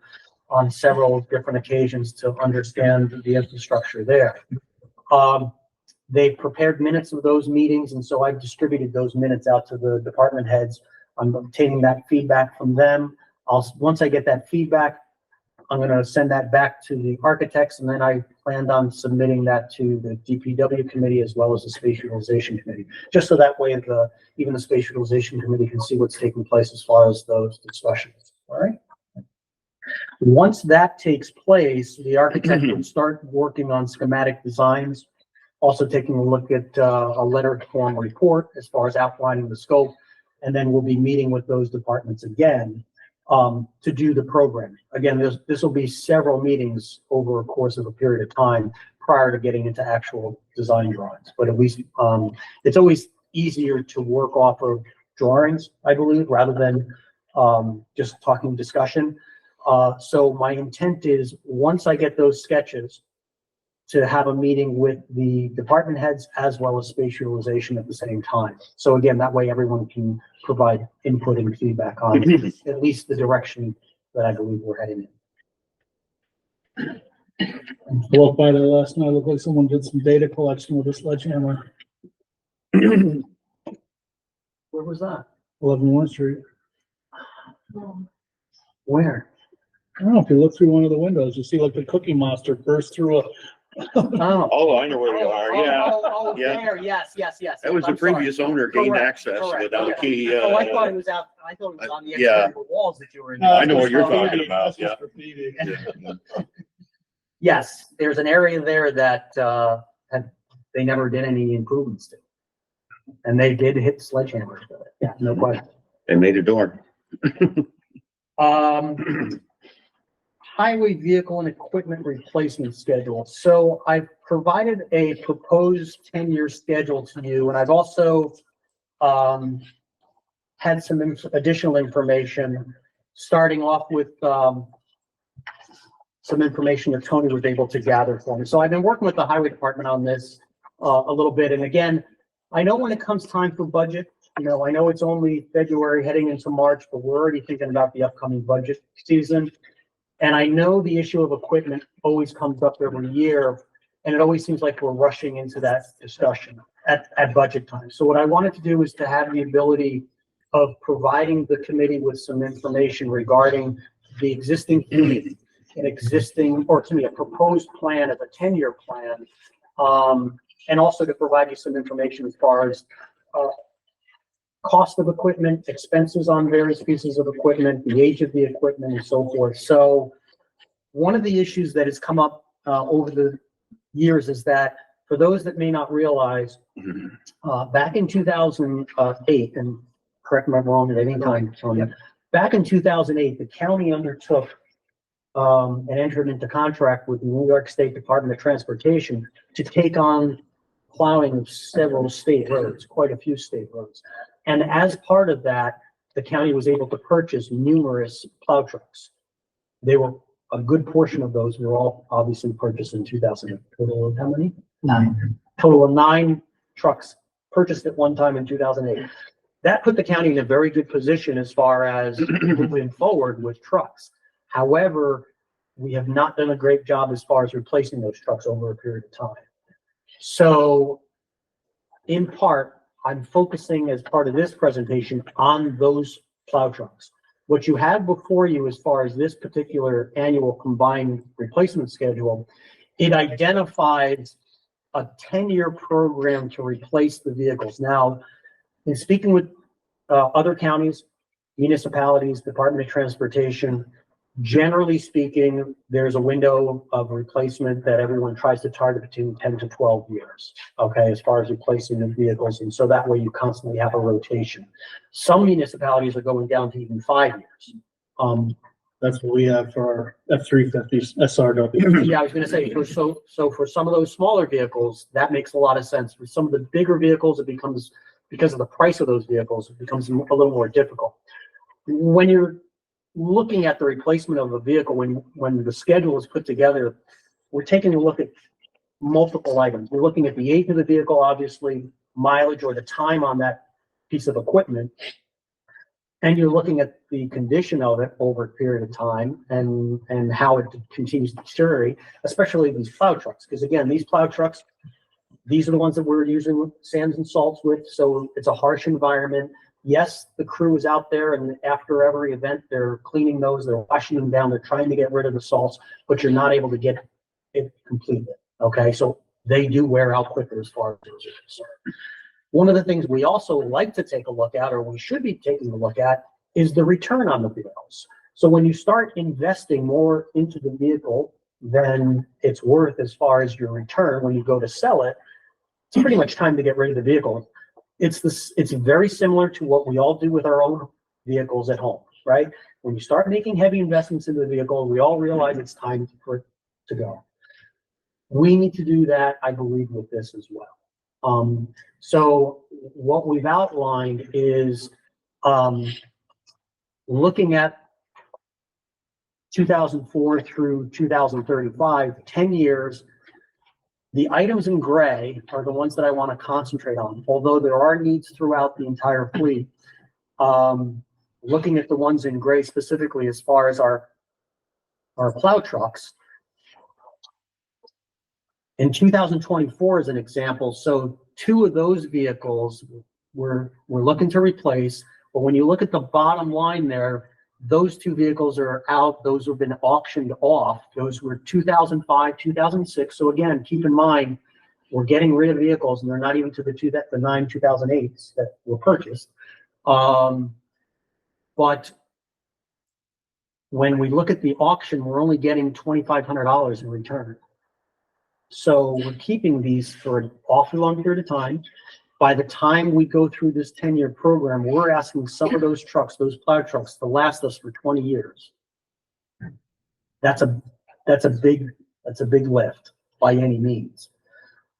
on several different occasions to understand the infrastructure there. They've prepared minutes of those meetings, and so I've distributed those minutes out to the department heads. I'm obtaining that feedback from them. Once I get that feedback, I'm going to send that back to the architects, and then I planned on submitting that to the DPW committee as well as the space utilization committee, just so that way even the space utilization committee can see what's taking place as far as those discussions. All right. Once that takes place, the architect will start working on schematic designs, also taking a look at a letter form report as far as outlining the scope, and then we'll be meeting with those departments again to do the program. Again, this will be several meetings over a course of a period of time prior to getting into actual design drawings. But at least, it's always easier to work off of drawings, I believe, rather than, just talking discussion. So my intent is, once I get those sketches, to have a meeting with the department heads as well as spatialization at the same time. So again, that way everyone can provide input and feedback on at least the direction that I believe we're heading in. I walked by there last night, looked like someone did some data collection with a sledgehammer. Where was that? 11 Warren Street. Where? I don't know, if you look through one of the windows, you see like the Cookie Monster burst through a. Oh. Oh, I know where you are, yeah. Oh, Yeah. there, yes. That was the I'm sorry. previous owner gained Correct, access correct, without a okay. key. Oh, I thought it was out, I thought it was on the Yeah. exterior walls that you were in. I know what you're Oh, talking about, That's just graffiti. Yes, there's an area there that, they never did any improvements to. And they did hit sledgehammers with it, yeah, no question. They made a door. Highway vehicle and equipment replacement schedule. So I've provided a proposed 10-year schedule to you, and I've also had some additional information, starting off with some information that Tony was able to gather for me. So I've been working with the highway department on this a little bit. And again, I know when it comes time for budget, I know it's only February heading into March, but we're already thinking about the upcoming budget season. And I know the issue of equipment always comes up every year, and it always seems like we're rushing into that discussion at budget time. So what I wanted to do is to have the ability of providing the committee with some information regarding the existing fleet, a proposed plan of a 10-year plan, and also to provide you some information as far as cost of equipment, expenses on various pieces of equipment, the age of the equipment, and so forth. So one of the issues that has come up over the years is that, for those that may not realize, back in 2008, and correct me if I'm wrong at any time, Sonia, back in 2008, the county undertook and entered into contract with the New York State Department of Transportation to take on plowing of several state roads, quite a few state roads. And as part of that, the county was able to purchase numerous plow trucks. They were, a good portion of those were all obviously purchased in 2008. Total of how many? 9. Total of 9 trucks purchased at one time in 2008. That put the county in a very good position as far as moving forward with trucks. However, we have not done a great job as far as replacing those trucks over a period of time. So, in part, I'm focusing as part of this presentation on those plow trucks. What you have before you as far as this particular annual combined replacement schedule, it identifies a 10-year program to replace the vehicles. Now, in speaking with other counties, municipalities, Department of Transportation, generally speaking, there's a window of replacement that everyone tries to target between 10 to 12 years, okay, as far as replacing the vehicles. And so that way you constantly have a rotation. Some municipalities are going down to even 5 years. That's what we have for our F-350 SRW. Yeah, I was gonna say, so for some of those smaller vehicles, that makes a lot of sense. For some of the bigger vehicles, it becomes, because of the price of those vehicles, it becomes a little more difficult. When you're looking at the replacement of a vehicle, when the schedule is put together, we're taking a look at multiple items. We're looking at the age of the vehicle, obviously, mileage or the time on that piece of equipment. And you're looking at the condition of it over a period of time and how it continues to deteriorate, especially these plow trucks. Because again, these plow trucks, these are the ones that we're using sands and salts with. So it's a harsh environment. Yes, the crew is out there, and after every event, they're cleaning those, they're washing them down, they're trying to get rid of the salts, but you're not able to get it completed. Okay, so they do wear out quicker as far as those are concerned. One of the things we also like to take a look at, or we should be taking a look at, is the return on the vehicles. So when you start investing more into the vehicle than it's worth as far as your return, when you go to sell it, it's pretty much time to get rid of the vehicle. It's very similar to what we all do with our own vehicles at home. right? When you start making heavy investments into the vehicle, we all realize it's time for it to go. We need to do that, I believe, with this as well. So what we've outlined is, looking at 2004 through 2035, 10 years, the items in gray are the ones that I want to concentrate on, although there are needs throughout the entire fleet. Looking at the ones in gray specifically as far as our plow trucks. In 2024 as an example, so 2 of those vehicles we're looking to replace, but when you look at the bottom line there, those 2 vehicles are out. Those have been auctioned off. Those were 2005, 2006. So again, keep in mind, we're getting rid of vehicles and they're not even to the 9 2008s that were purchased. But when we look at the auction, we're only getting $2,500 in return. So we're keeping these for an awfully long period of time. By the time we go through this 10-year program, we're asking some of those trucks, those plow trucks, to last us for 20 years. That's a big lift by any means.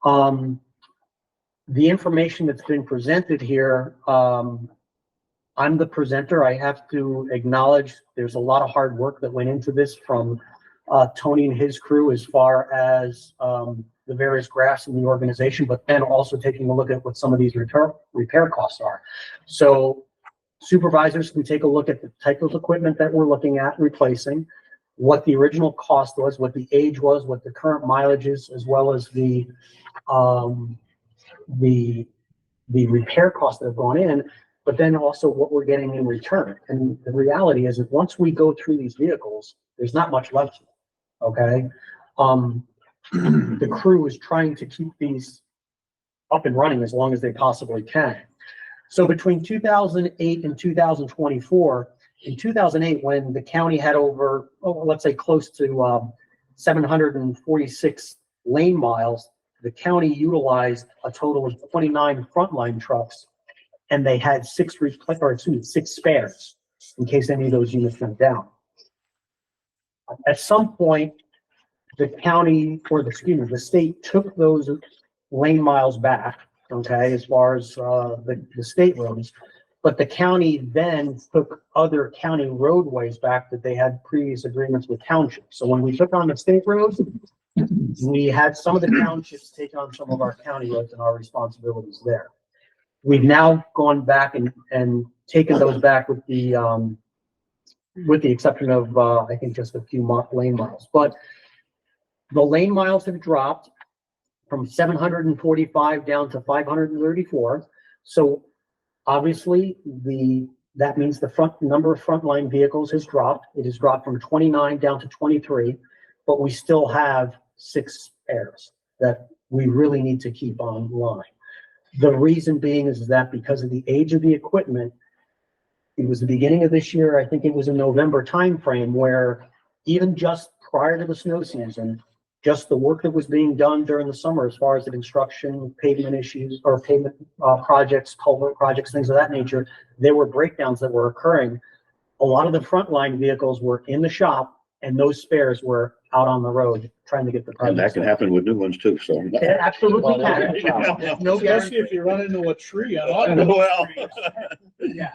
The information that's been presented here, I'm the presenter. I have to acknowledge there's a lot of hard work that went into this from Tony and his crew as far as the various graphs in the organization, but then also taking a look at what some of these repair costs are. So supervisors can take a look at the type of equipment that we're looking at replacing, what the original cost was, what the age was, what the current mileage is, as well as the repair costs that have gone in, but then also what we're getting in return. And the reality is that once we go through these vehicles, there's not much left. Okay. The crew is trying to keep these up and running as long as they possibly can. So between 2008 and 2024, in 2008, when the county had over, let's say close to 746 lane miles, the county utilized a total of 29 frontline trucks, and they had 6 spares in case any of those units went down. At some point, the county, or the state took those lane miles back, okay, as far as the state roads, but the county then took other county roadways back that they had previous agreements with townships. So when we took on the state roads, we had some of the townships take on some of our county roads and our responsibilities there. We've now gone back and taken those back with the exception of, I think, just a few lane miles. But the lane miles have dropped from 745 down to 534. So obviously that means the number of frontline vehicles has dropped. It has dropped from 29 down to 23, but we still have 6 spares that we really need to keep online. The reason being is that because of the age of the equipment, it was the beginning of this year, I think it was a November timeframe, where even just prior to the snow season, just the work that was being done during the summer as far as the construction, pavement issues, or pavement projects, culvert projects, things of that nature, there were breakdowns that were occurring. A lot of the frontline vehicles were in the shop, and those spares were out on the road trying to get the project. And that can happen with new ones too, so. It absolutely can. No Especially guarantee. if you run into a tree on Well. Yeah,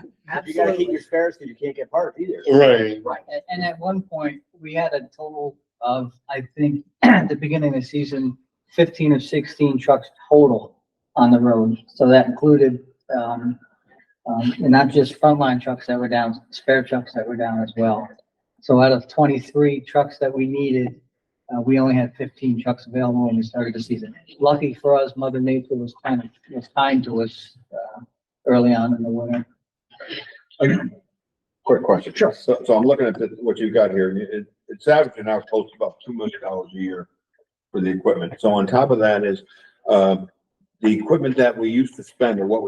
You gotta keep absolutely. your spares because you can't get parts either. Right. Right. And at one point, we had a total of, I think, at the beginning of the season, 15 or 16 trucks total on the road. So that included, and not just frontline trucks that were down, spare trucks that were down as well. So out of 23 trucks that we needed, we only had 15 trucks available when we started the season. Lucky for us, Mother Nature was kind to us early on in the winter. Quick question. Sure. So I'm looking at what you've got here, and it's averaging out close to about $2 million a year for the equipment. So on top of that is, the equipment that we used to spend, or what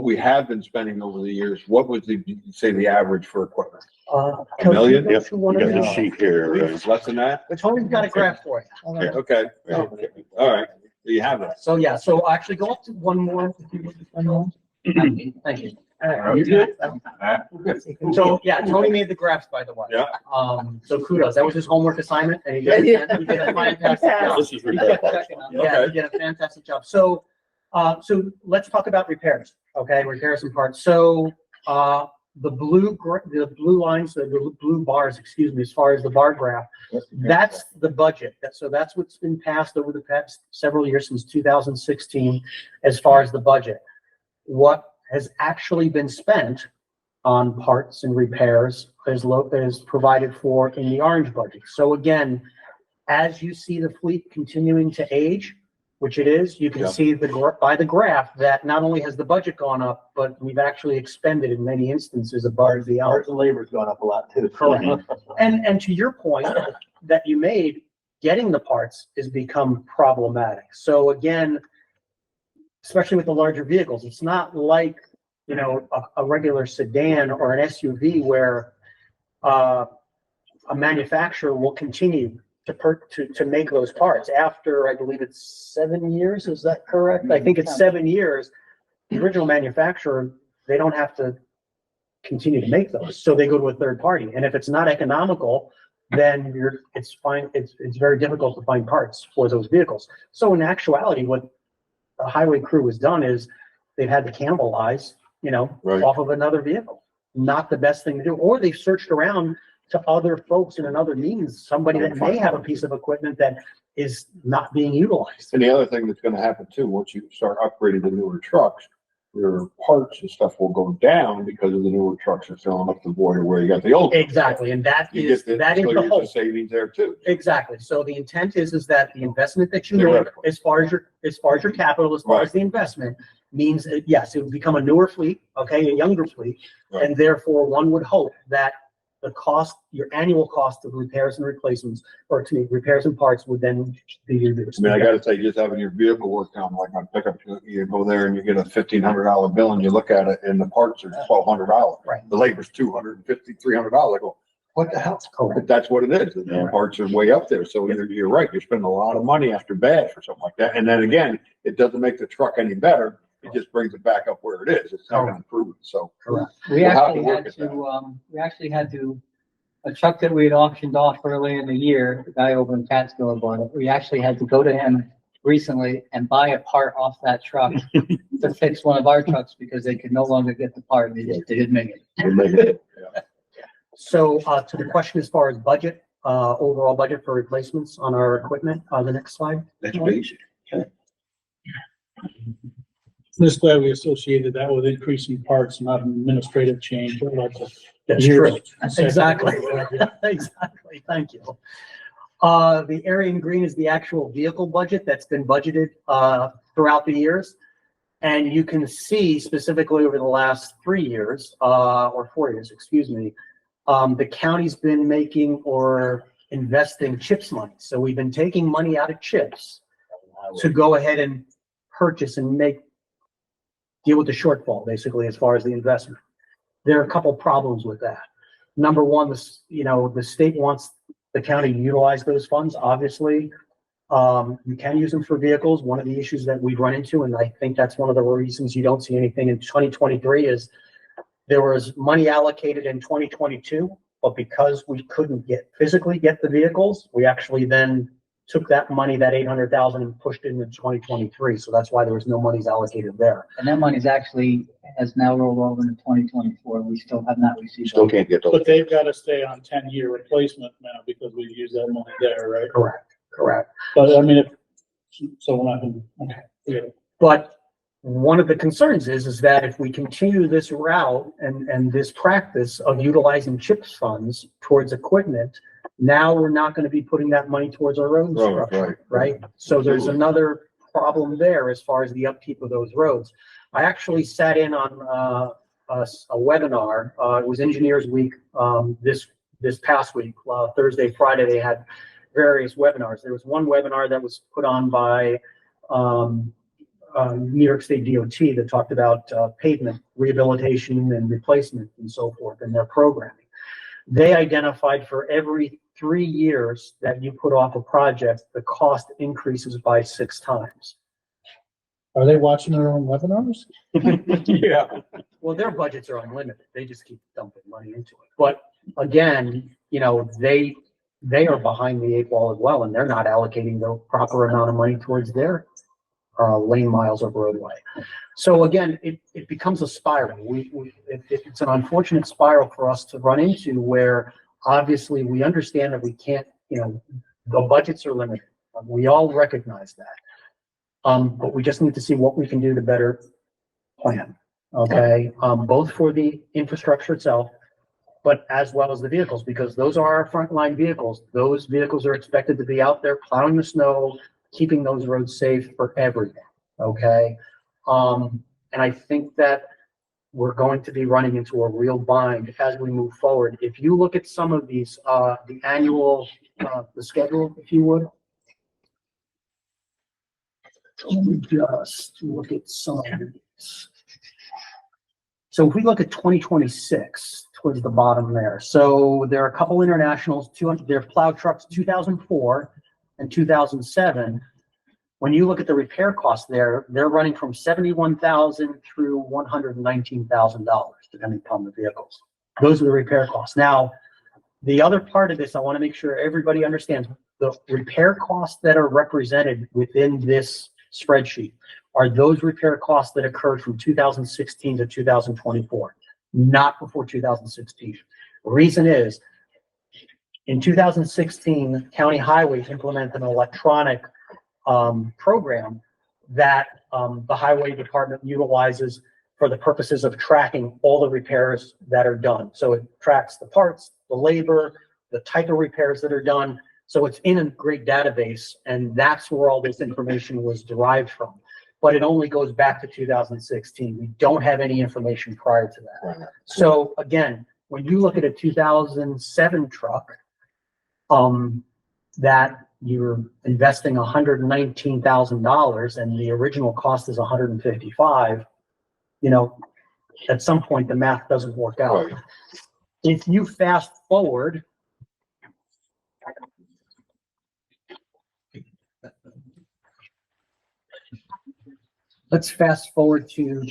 we have been spending over the years, what was the average for equipment? $1 million? Yep. Yep. You got the sheet here, right? Less than that? But Tony's got a graph for you. Okay, all right, you have that. So yeah, so actually go up to one more. Thank you. So, yeah, Tony made the graphs, by the way. Yeah. So kudos. That was his homework assignment and he did he did a fantastic job. This is ridiculous. Yeah, he did a fantastic job. So, so let's talk about repairs, okay? Repairs and parts. So, the blue lines, the blue bars, excuse me, as far as the bar graph, that's the budget. So that's what's been passed over the past several years since 2016 as far as the budget. What has actually been spent on parts and repairs is provided for in the orange budget. So again, as you see the fleet continuing to age, which it is, you can see by the graph that not only has the budget gone up, but we've actually expended in many instances above the Parts and labor's gone up a lot too. Correct. And to your point that you made, getting the parts has become problematic. So again, especially with the larger vehicles, it's not like, you know, a regular sedan or an SUV where a manufacturer will continue to make those parts after, I believe it's 7 years. Is that correct? I think it's 7 years. The original manufacturer, they don't have to continue to make those. So they go to a third party. And if it's not economical, then it's fine. It's very difficult to find parts for those vehicles. So in actuality, what the highway crew has done is they've had to cannibalize, you know, off of another vehicle. Not the best thing to do. Or they've searched around to other folks in another means, somebody that may have a piece of equipment that is not being utilized. And the other thing that's gonna happen too, once you start upgrading the newer trucks, your parts and stuff will go down because of the newer trucks are filling up the void where you got the old. Exactly, and that You is get the there's hope. a savings there too. Exactly. So the intent is that the investment that you make, as far as your capital, as far as the investment, means that, yes, it would become a newer fleet, okay, a younger fleet, and therefore one would hope that the cost, your annual cost of repairs and replacements, or to me, repairs and parts would then be reduced. I mean, I gotta say, just having your vehicle worked on, like on pickup, you go there and you get a $1,500 bill and you look at it and the parts are $1,200. Right. The labor's $250, $300. I go, what the hell? But that's what it is. The parts are way up there. So you're right. You're spending a lot of money after bad for something like that. And then again, it doesn't make the truck any better. It just brings it back up where it is. It's not gonna improve it. So. Correct. We We'll have to actually work had at to, a truck that we had auctioned off early in the year, the guy over in Catskill bought it. We actually had to go to him recently and buy a part off that truck to fix one of our trucks because they could no longer get the part. They didn't make it. So, to the question as far as budget, overall budget for replacements on our equipment, the next slide. That's basic. Just glad we associated that with increasing parts, not an administrative change. That's true. Exactly. Exactly. Thank you. The area in green is the actual vehicle budget that's been budgeted, throughout the years. And you can see specifically over the last 3 years, or 4 years, excuse me, the county's been making or investing CHIPS money. So we've been taking money out of CHIPS to go ahead and purchase and deal with the shortfall, basically, as far as the investment. There are a couple problems with that. Number one, the state wants the county to utilize those funds. Obviously, you can use them for vehicles. One of the issues that we've run into, and I think that's one of the reasons you don't see anything in 2023, is there was money allocated in 2022, but because we couldn't physically get the vehicles, we actually then took that money, that 800,000, and pushed it into 2023. So that's why there was no monies allocated there. And that money's has now rolled over into 2024. We still have not received. Still can't get those. But they've got to stay on 10-year replacement now because we use that money there, right? Correct. But I mean, so we're not gonna, okay. But one of the concerns is that if we continue this route and this practice of utilizing CHIPS funds towards equipment, now we're not going to be putting that money towards our road structure, right? So there's another problem there as far as the upkeep of those roads. I actually sat in on a webinar. It was Engineers Week this past week, Thursday, Friday. They had various webinars. There was one webinar that was put on by New York State DOT that talked about pavement rehabilitation and replacement and so forth in their programming. They identified for every 3 years that you put off a project, the cost increases by 6 times. Are they watching their own webinars? Yeah. Well, their budgets are unlimited. They just keep dumping money into it. But again, you know, they are behind the eight ball as well, and they're not allocating the proper amount of money towards their lane miles of roadway. So again, it becomes a spiral. It's an unfortunate spiral for us to run into where obviously we understand that we can't, you know, the budgets are limited. We all recognize that. But we just need to see what we can do to better plan. Okay, both for the infrastructure itself, but as well as the vehicles, because those are our frontline vehicles. Those vehicles are expected to be out there plowing the snow, keeping those roads safe for everyone. Okay, and I think that we're going to be running into a real bind as we move forward. If you look at some of these, the annual, the schedule, if you would. Let me just look at some of these. So if we look at 2026 towards the bottom there, so there are a couple internationals, they're plow trucks 2004 and 2007. When you look at the repair costs there, they're running from $71,000 through $119,000, depending upon the vehicles. Those are the repair costs. Now, the other part of this, I want to make sure everybody understands the repair costs that are represented within this spreadsheet are those repair costs that occurred from 2016 to 2024, not before 2016. The reason is, in 2016, County Highways implemented an electronic program that the Highway Department utilizes for the purposes of tracking all the repairs that are done. So it tracks the parts, the labor, the type of repairs that are done. So it's in a great database, and that's where all this information was derived from. But it only goes back to 2016. We don't have any information prior to that. Right. So again, when you look at a 2007 truck, that you're investing $119,000 and the original cost is $155,000, you know, at some point the math doesn't work out. Right. If you fast forward, let's fast forward to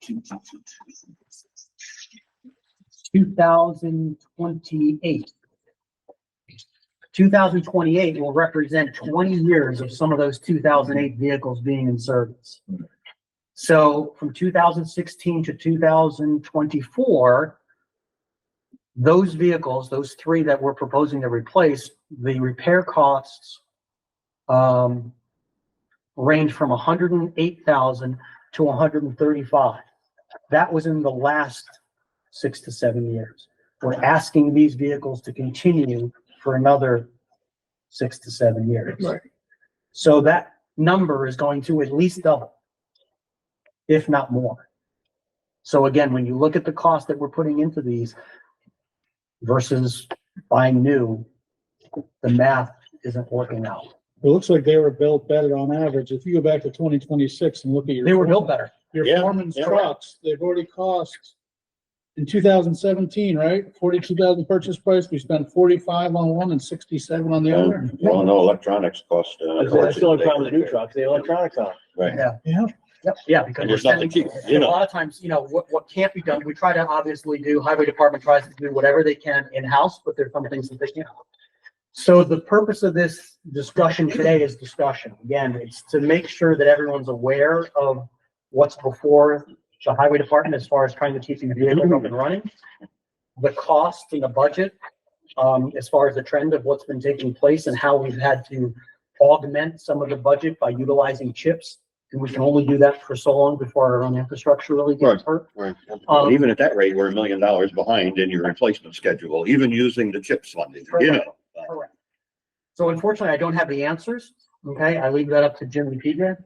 2028. 2028 will represent 20 years of some of those 2008 vehicles being in service. So from 2016 to 2024, those vehicles, those three that we're proposing to replace, the repair costs range from $108,000 to $135,000. That was in the last 6 to 7 years. We're asking these vehicles to continue for another 6 to 7 years. Right. So that number is going to at least double, if not more. So again, when you look at the cost that we're putting into these versus buying new, the math isn't working out. It looks like they were built better on average. If you go back to 2026 and look at your. They were built better. Your Foreman's trucks, they've already cost in 2017, right? 42,000 purchase price. We spent 45 on one and 67 on the other. Well, no, electronics cost. That's still a problem with the new trucks, the electronics on. Right. Yeah. Yeah. Yep. Yeah, because And there's nothing cheap, a lot of times, you know, what can't be done, we try to obviously do, Highway Department tries to do whatever they can in-house, but there's some things that they can't. So the purpose of this discussion today is discussion. Again, it's to make sure that everyone's aware of what's before the Highway Department as far as trying to keep these vehicles up and running, the cost and the budget, as far as the trend of what's been taking place and how we've had to augment some of the budget by utilizing chips. And we can only do that for so long before our own infrastructure really gets hurt. Right. But even at that rate, we're $1 million behind in your replacement schedule, even using the CHIPS funding, you know. Correct. So unfortunately, I don't have the answers. Okay, I leave that up to Jim and PJ.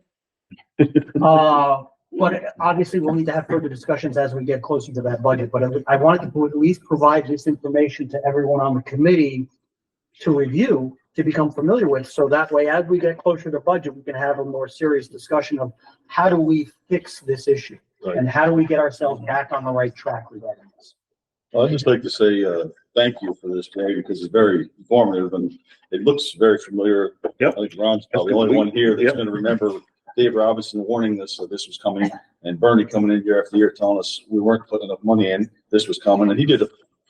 But obviously, we'll need to have further discussions as we get closer to that budget. But I wanted to at least provide this information to everyone on the committee to review, to become familiar with, so that way, as we get closer to budget, we can have a more serious discussion of how do we fix this issue, right, and how do we get ourselves back on the right track regarding this. I'd just like to say thank you for this, Gary, because it's very informative and it looks very familiar. Yep. I think Ron's probably the only one here that's going to remember Dave Robinson warning us that this was coming, and Bernie coming in year after year telling us we weren't putting enough money in, this was coming, and he did a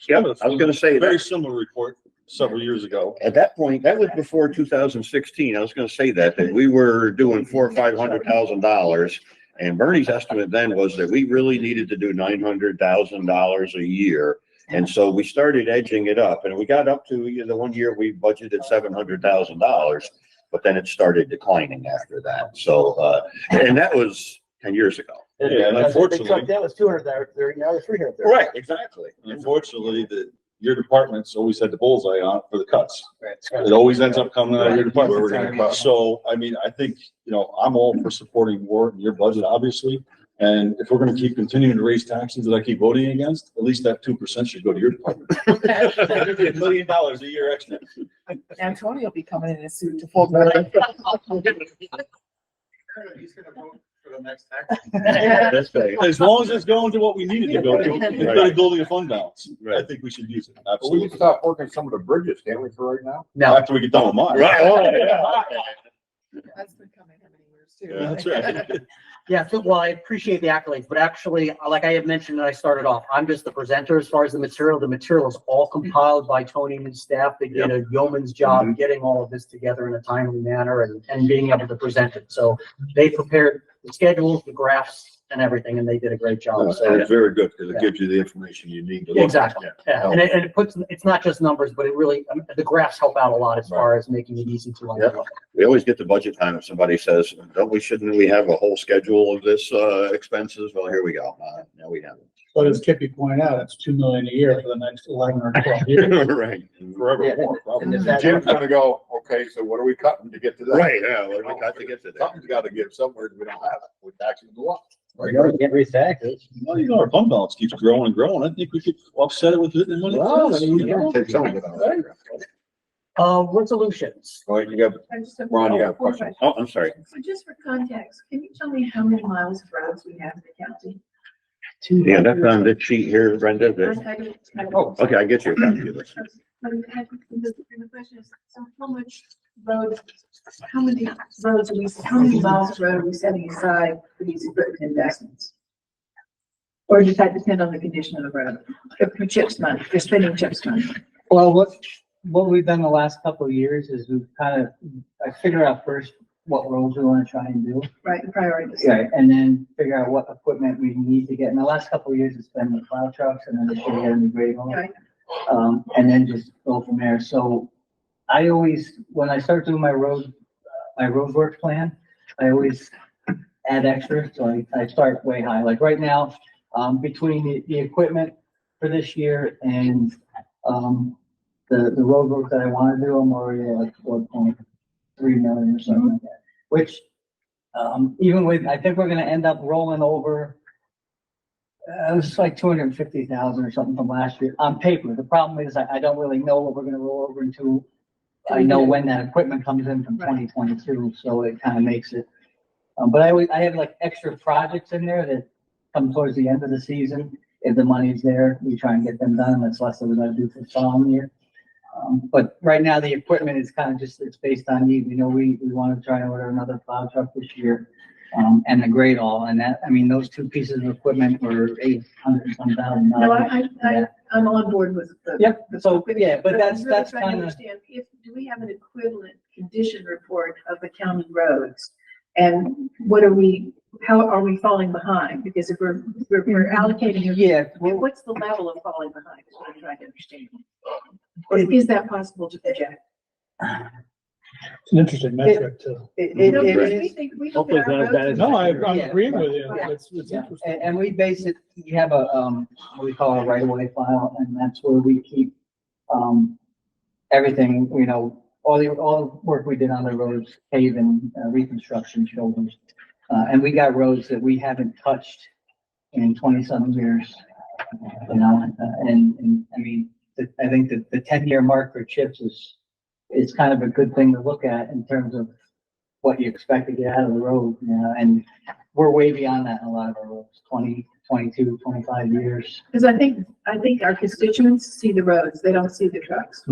Yeah, I was gonna say very that, similar report several years ago. at that point, that was before 2016. I was gonna say that we were doing $400,000 or $500,000. And Bernie's estimate then was that we really needed to do $900,000 a year. And so we started edging it up, and we got up to, the one year we budgeted $700,000, but then it started declining after that. So, and that was 10 years ago. Yeah, and unfortunately, That was 200 there, now it's 300 there. Right, exactly. unfortunately, your department's always had the bullseye on for the cuts. It always ends up coming out of your department. Where we're gonna cut. So, I mean, I think, I'm all for supporting Ward and your budget, obviously. And if we're gonna keep continuing to raise taxes that I keep voting against, at least that 2% should go to your department. That'd be $1 million a year extra. Antonio will be coming in a suit to full. That's right. As long as it's going to what we needed to go to, instead of building a fund balance, I think we should use it, But we absolutely. can stop working some of the bridges, can't we, for right now? No, After we get done with mine. Right. Oh, yeah. That's been coming how many years too? Yeah, that's right. yeah, so, well, I appreciate the accolades, but actually, like I had mentioned when I started off, I'm just the presenter as far as the material. The material is all compiled by Tony and his staff. They did a yeoman's job getting all of this together in a timely manner and being able to present it. So they prepared the schedules, the graphs, and everything, and they did a great job. So It's very good because it gives you the information you need to look at. exactly, yeah, and it puts, it's not just numbers, but it really, the graphs help out a lot as far as making it easy to understand. We always get the budget time if somebody says, shouldn't we have a whole schedule of this, expenses? Well, here we go. Now we have But as Kippy pointed out, it's 2 million a year for the next 11 or 12 years. it. Right. Forever Yeah, more, probably. and if that- Jim's gonna go, okay, so what are we cutting to get to that? Right, yeah, what do we got to get to that? Something's gotta give somewhere that we don't have it, with taxes go up. You gotta get rid of taxes. Well, our fund balance keeps growing and growing. I think we could offset it with it in money. Well, I mean, you can take some of it out. Resolutions. All right, you got, Ron, you got a question? Oh, I'm sorry. So just for context, can you tell me how many miles of roads we have in the county? Yeah, that's on this sheet here, Brenda. Oh. Okay, I get you a copy of this. The question is, so how much roads, how many roads are we, how many miles of road are we setting aside for these equipment investments? Or does that depend on the condition of the road? For CHIPS money, for spending CHIPS money? Well, what we've done the last couple of years is we've I figure out first what roads we want to try and do. Right, the priorities. Yeah, and then figure out what equipment we need to get. In the last couple of years, it's been the plow trucks and then this year getting the grade on. Right. And then just go from there. So I always, when I start doing my roadwork plan, I always add extra. So I start way high. Like right now, between the equipment for this year and, the roadwork that I want to do, I'm already at like 4.3 million or something like that. Which, even with, I think we're gonna end up rolling over. It was like 250,000 or something from last year on paper. The problem is I don't really know what we're gonna roll over until I know when that equipment comes in from 2022, so it kind of makes it. But I have like extra projects in there that come towards the end of the season. If the money's there, we try and get them done. That's less than we gotta do for the following year. But right now the equipment is kind of just, it's based on need. We know we want to try and order another plow truck this year. And the grade all, and that, I mean, those two pieces of equipment were $800,000. No, I'm on board with the. Yep, so, yeah, but I'm that's really trying to kind of, understand, do we have an equivalent condition report of the county roads? And how are we falling behind? Because if we're allocating, yeah, what's the level of falling behind is what I'm trying to understand. Or is that possible to project? It's an interesting metric too. No, because we look Hopefully at it's not our as bad roads as. No, I'm Yeah. agreeing with you. Yeah. It's interesting. and we base it, we have a, what we call a right-of-way file, and that's where we keep, everything, all the work we did on the roads, paving, reconstruction, shoulders. And we got roads that we haven't touched in 20-some years, and I mean, I think that the 10-year mark for CHIPS is kind of a good thing to look at in terms of what you expect to get out of the road, and we're way beyond that in a lot of our roads, 20, 22, 25 years. Because I think our constituents see the roads, they don't see the trucks.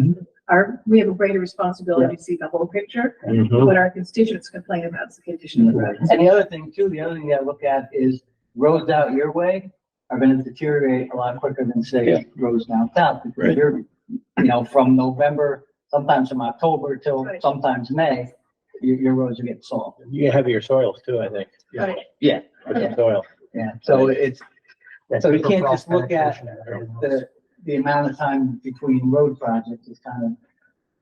we have a greater responsibility to see the whole picture. What our constituents complain about is the condition of the roads. And the other thing too, the other thing you gotta look at is roads out your way are gonna deteriorate a lot quicker than say roads down south. Because Right. you're, from November, sometimes from October till Right. sometimes May, your roads are getting soft. You get heavier soils too, I think. Right. Yeah. Heavier soil. Yeah, so so you can't just look at penetration. the amount of time between road projects is kind of,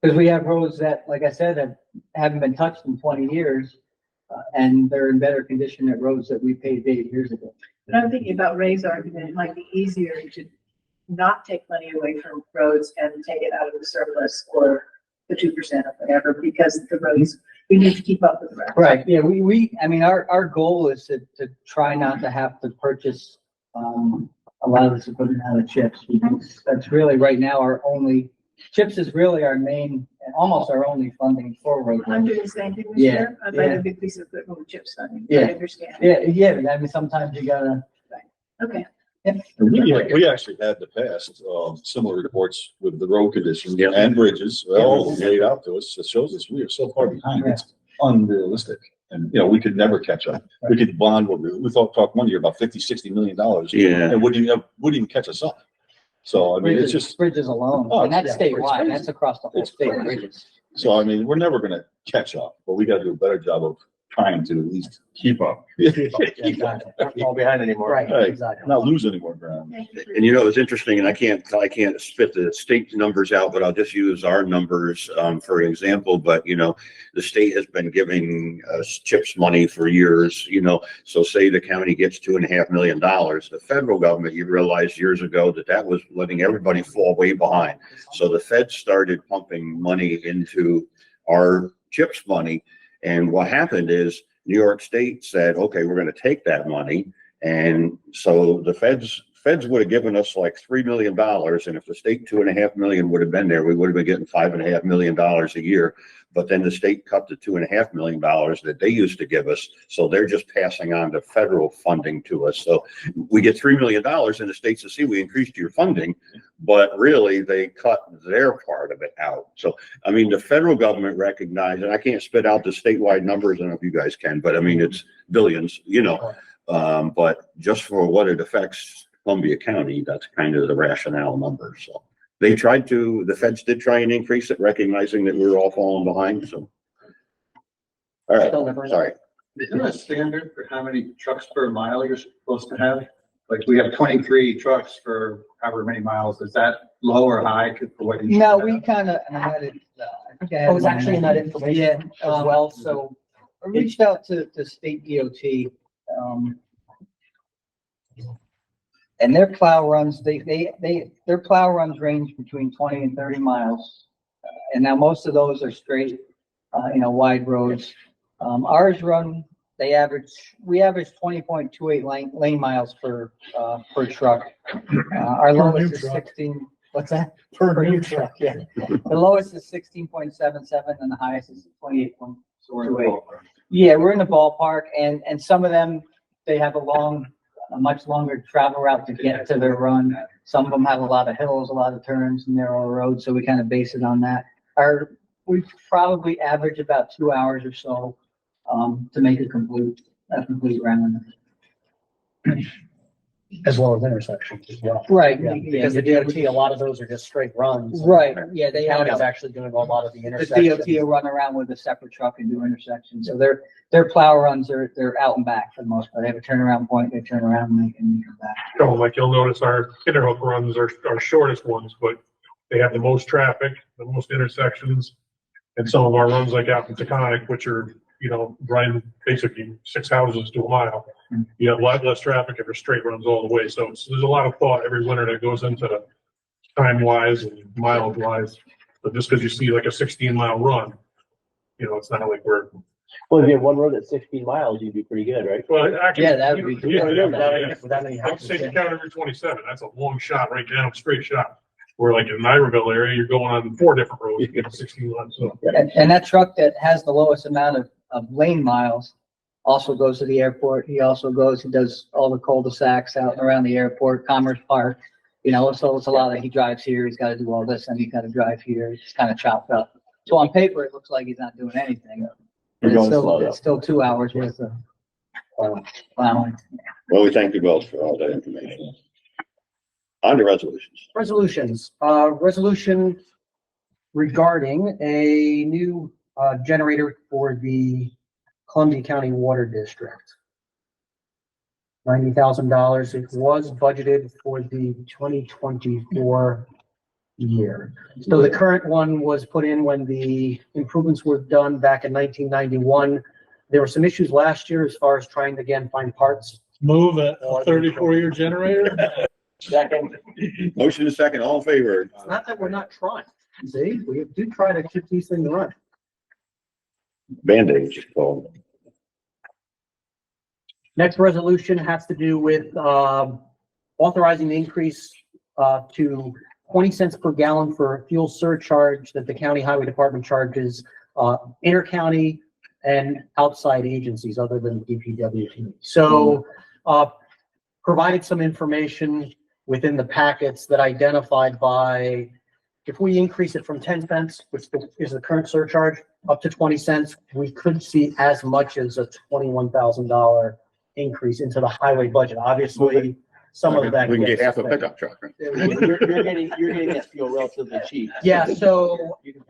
because we have roads that, like I said, haven't been touched in 20 years. And they're in better condition than roads that we paved 8 years ago. But I'm thinking about Ray's argument, it might be easier to not take money away from roads and take it out of the surplus or the 2% or whatever, because the roads, we need to keep up with the rest. Right, yeah, I mean, our goal is to try not to have to purchase, a lot of this equipment out of chips. Because that's really, right now, chips is really our main, and almost our only funding for road. I'm doing the same thing this Yeah, year. I buy yeah. a big piece of equipment with chips funding. Yeah. I understand. Yeah, I mean, sometimes you gotta. Okay. We actually had in the past, similar reports with the road conditions and bridges, all laid out to us. It shows us we are so far behind. It's unrealistic. And, we could never catch up. We could bond, we talked one year about $50-60 million. Yeah. And wouldn't even catch us up. So, I mean, it's just, Bridges alone, Oh, and that's yeah, statewide, it's that's across the whole It's state, crazy. bridges. so I mean, we're never gonna catch up, but we gotta do a better job of trying to at least keep up. Not fall behind anymore. Right, Right. exactly. Not lose any more ground. Thank you. And it's interesting, and I can't spit the state numbers out, but I'll just use our numbers, for example. But, the state has been giving us CHIPS money for years, so say the county gets $2.5 million. The federal government, you realize years ago that was letting everybody fall way behind. So the Fed started pumping money into our CHIPS money. And what happened is New York State said, okay, we're going to take that money. And so the feds would have given us like $3 million. And if the state $2.5 million would have been there, we would have been getting $5.5 million a year. But then the state cut the $2.5 million that they used to give us. So they're just passing on the federal funding to us. So we get $3 million and the states to see we increased your funding, but really they cut their part of it out. So, I mean, the federal government recognized, and I can't spit out the statewide numbers, I don't know if you guys can, but I mean, it's billions, but just for what it affects Columbia County, that's kind of the rationale number. So the feds did try and increase it, recognizing that we were all falling behind. So, all right, sorry. Is there a standard for how many trucks per mile you're supposed to have? Like we have 23 trucks for however many miles. Is that low or high for what you? No, we kind of, I had it, I think I had. Oh, it's actually in that information Yeah, as well, so I reached out to state DOT, and their plow runs, their plow runs range between 20 and 30 miles. And now most of those are straight, wide roads. Ours run, we average 20.28 lane miles per truck. Our lowest is 16, what's that? Per new truck, yeah. The lowest is 16.77 and the highest is 28.28. Yeah, we're in the ballpark, and some of them, they have a much longer travel route to get to their run. Some of them have a lot of hills, a lot of turns, narrow roads, so we kind of base it on that. We probably average about 2 hours or so to make a complete round. As well as intersections as well. Right. Yeah, because the DOT, a lot of those are just straight runs. Right, yeah, The they have. county's actually doing a lot of the The intersections. DOT will run around with a separate truck and do intersections, so their plow runs they're out and back for the most part. They have a turnaround point, they turn around and they come back. So like you'll notice our Kinderhook runs are our shortest ones, but they have the most traffic, the most intersections. And some of our runs like out in Taconic, which are, running basically 6 houses to a mile. You have a lot less traffic if they're straight runs all the way. So there's a lot of thought every winter that goes into time wise and miles wise. But just because you see like a 16-mile run, it's not like we're. Well, if you have one road that's 16 miles, you'd be pretty good, right? Well, actually. Yeah, that would be good. Without any like say you count every 27, that's a long shot right down, straight shot. Where like in Iberville area, you're going on 4 different roads, you get 16 miles. So. And that truck that has the lowest amount of lane miles also goes to the airport. He does all the cul-de-sacs out and around the airport, Commerce Park. You know, so it's a lot of, he drives here, he's gotta do all this, and he's gotta drive here, it's kind of chopped up. So on paper, it looks like he's not doing anything. But it's still 2 hours worth of plowing. Well, we thank you both for all that information. On to resolutions. Resolutions, resolution regarding a new, generator for the Columbia County Water District. $90,000. It was budgeted for the 2024 year. So the current one was put in when the improvements were done back in 1991. There were some issues last year as far as trying to again find parts. Move a 34-year generator. Second. Motion is second, all in favor? It's not that we're not trying. See, we do try to keep these things running. Band-Aid, just called. Next resolution has to do with authorizing the increase to 20 cents per gallon for fuel surcharge that the county highway department charges inter-county and outside agencies other than DPW. So provided some information within the packets that identified by, if we increase it from 10 cents, which is the current surcharge, up to 20 cents, we could see as much as a $21,000 increase into the highway budget. Obviously, some of that. We can get gets half a spent. pickup truck. Right? You're getting that fuel relatively cheap. Yeah, so, You can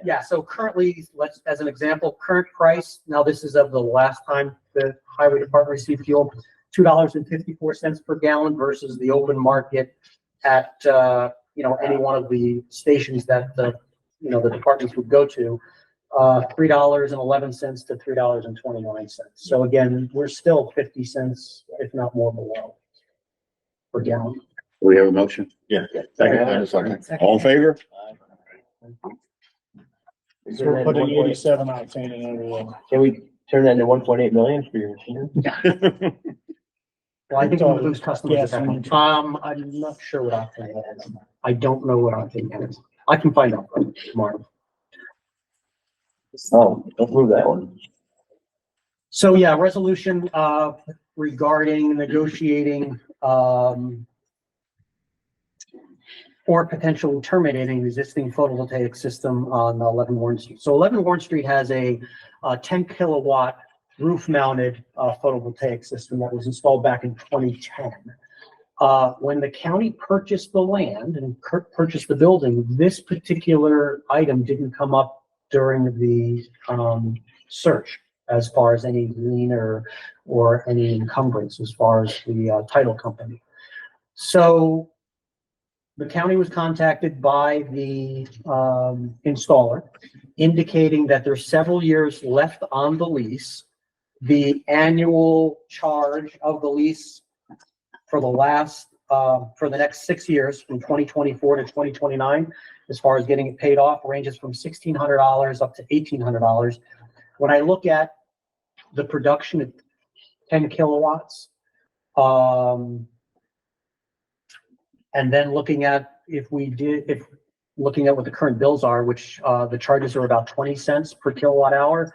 yeah, so currently, let's, as an example, current price, now this is of the last time the highway department received fuel, $2.54 per gallon versus the open market at, any one of the stations that the departments would go to, $3.11 to $3.29. So again, we're still 50 cents, if not more below per gallon. We have a motion? Yeah. Second. All in favor? So we're putting 87 octane in everyone. Can we turn that into 1.8 million for your machine? Well, I think we'll lose customers at that Yes. point. I'm not sure what octane it is. I don't know what octane is. I can find out tomorrow. Oh, don't move that one. So yeah, resolution regarding negotiating or potentially terminating existing photovoltaic system on 11 Warren Street. So 11 Warren Street has a 10 kilowatt roof mounted photovoltaic system that was installed back in 2010. When the county purchased the land and purchased the building, this particular item didn't come up during the search as far as any lien or any encumbrance as far as the title company. So the county was contacted by the installer, indicating that there's several years left on the lease. The annual charge of the lease for the next 6 years, from 2024 to 2029, as far as getting it paid off, ranges from $1,600 up to $1,800. When I look at the production at 10 kilowatts, and then looking at looking at what the current bills are, which the charges are about 20 cents per kilowatt hour,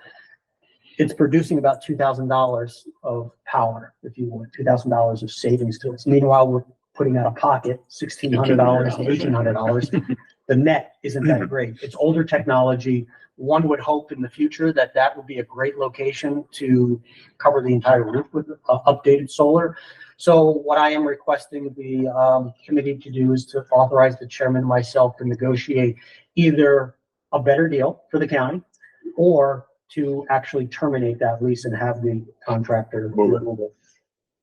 it's producing about $2,000 of power, if you want, $2,000 of savings to us. Meanwhile, we're putting out of pocket $1,600 to $1,800. The net isn't that great. It's older technology. One would hope in the future that that would be a great location to cover the entire roof with updated solar. So what I am requesting the committee to do is to authorize the chairman and myself to negotiate either a better deal for the county or to actually terminate that lease and have the contractor move it.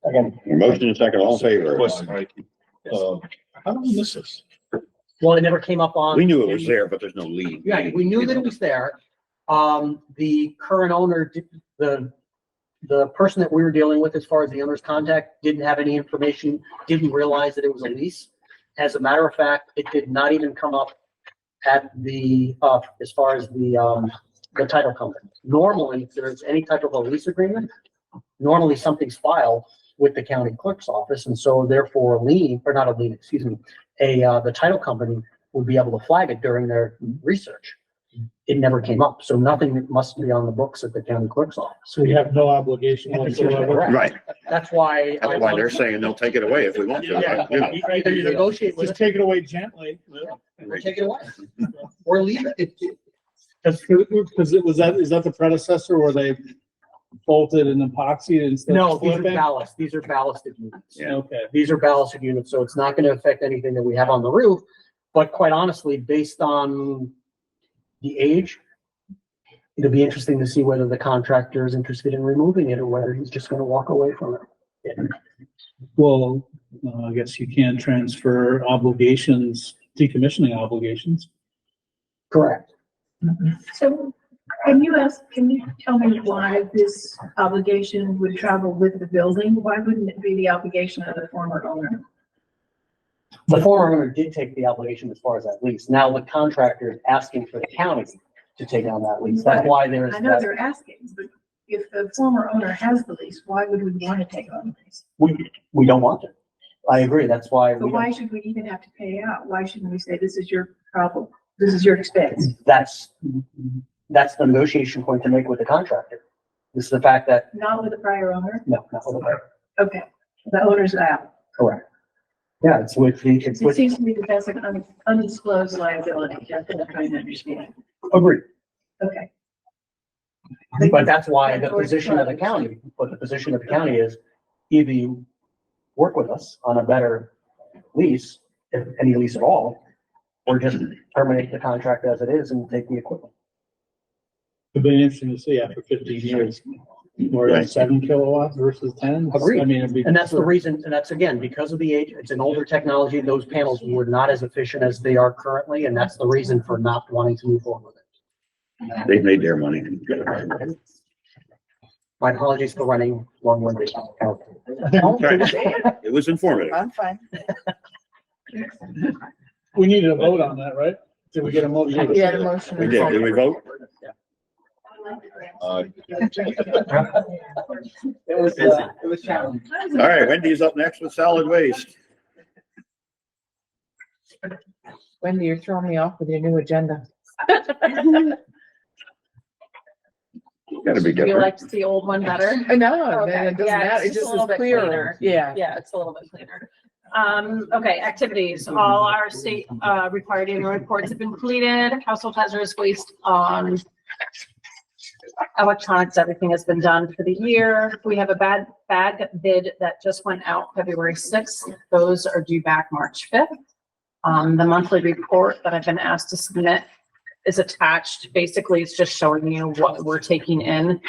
Again. Motion and second, all in favor? Question, how do we miss this? Well, it never came up on. We knew it was there, but there's no lead. Yeah, we knew that it was there. The current owner, the person that we were dealing with as far as the owner's contact didn't have any information, didn't realize that it was a lease. As a matter of fact, it did not even come up at the, as far as the title company. Normally, if there's any type of a lease agreement, normally something's filed with the county clerk's office, and so therefore the title company would be able to flag it during their research. it never came up. So nothing must be on the books at the county clerk's office. So we have no obligation whatsoever. Right. That's why. That's why they're saying they'll take it away if we want to. Yeah. You know. Either you negotiate with Just it take it away gently. or take it away. Or leave it. Because is that the predecessor where they bolted and epoxied instead No, of these are flipping? ballast. These are ballasted units. Yeah. Okay. These are ballasted units, so it's not gonna affect anything that we have on the roof. But quite honestly, based on the age, it'll be interesting to see whether the contractor is interested in removing it or whether he's just gonna walk away from it. Well, I guess you can transfer obligations, decommissioning obligations. Correct. So can you tell me why this obligation would travel with the building? Why wouldn't it be the obligation of the former owner? The former owner did take the obligation as far as that lease. Now the contractor is asking for the county to take on that lease. That's why there's I know that. they're asking, but if the former owner has the lease, why would we want to take on the lease? We don't want to. I agree. That's why. But why should we even have to pay out? Why shouldn't we say, this is your problem? This is your expense? That's the negotiation point to make with the contractor. This is the fact that, Not with the prior owner? no, not with the buyer. Okay, the owner's out. Correct. Yeah, it's with the, it's It with, seems to me that that's an undisclosed liability. That's what I'm trying to understand. agreed. Okay. But that's why the position of the county, is either you work with us on a better lease, if any lease at all, or just terminate the contract as it is and take the equipment. It'd be interesting to see after 15 years, we're at 7 kilowatts versus 10. Agreed. I mean, it'd be. And that's the reason, and that's again, because of the age, it's an older technology, those panels were not as efficient as they are currently, and that's the reason for not wanting to move forward with it. They've made their money. My apologies for running long-winded. It was informative. I'm fine. We needed a vote on that, right? Did we get a motion? Yeah, the motion. We did. Did we vote? It was challenging. All right, Wendy's up next with solid waste. Wendy, you're throwing me off with your new agenda. Gotta be Do you different. like the old one better? No, Okay, it doesn't yeah, matter. It it's just a is little bit clearer. cleaner. Yeah. Yeah, it's a little bit cleaner. Okay, activities. All our state, required annual reports have been completed. Household hazardous waste, electronics, everything has been done for the year. We have a bag bid that just went out February 6th. Those are due back March 5th. The monthly report that I've been asked to submit is attached. Basically, it's just showing you what we're taking in.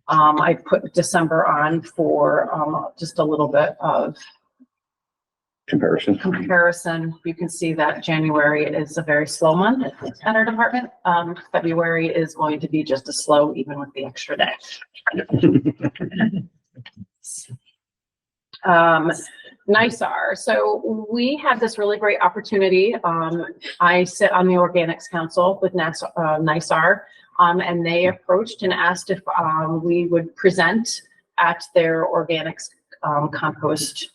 I put December on for, just a little bit of comparison. You can see that January is a very slow month at our department. February is going to be just as slow, even with the extra day. NISAR. So we had this really great opportunity. I sit on the Organics Council with NISAR, and they approached and asked if we would present at their organics compost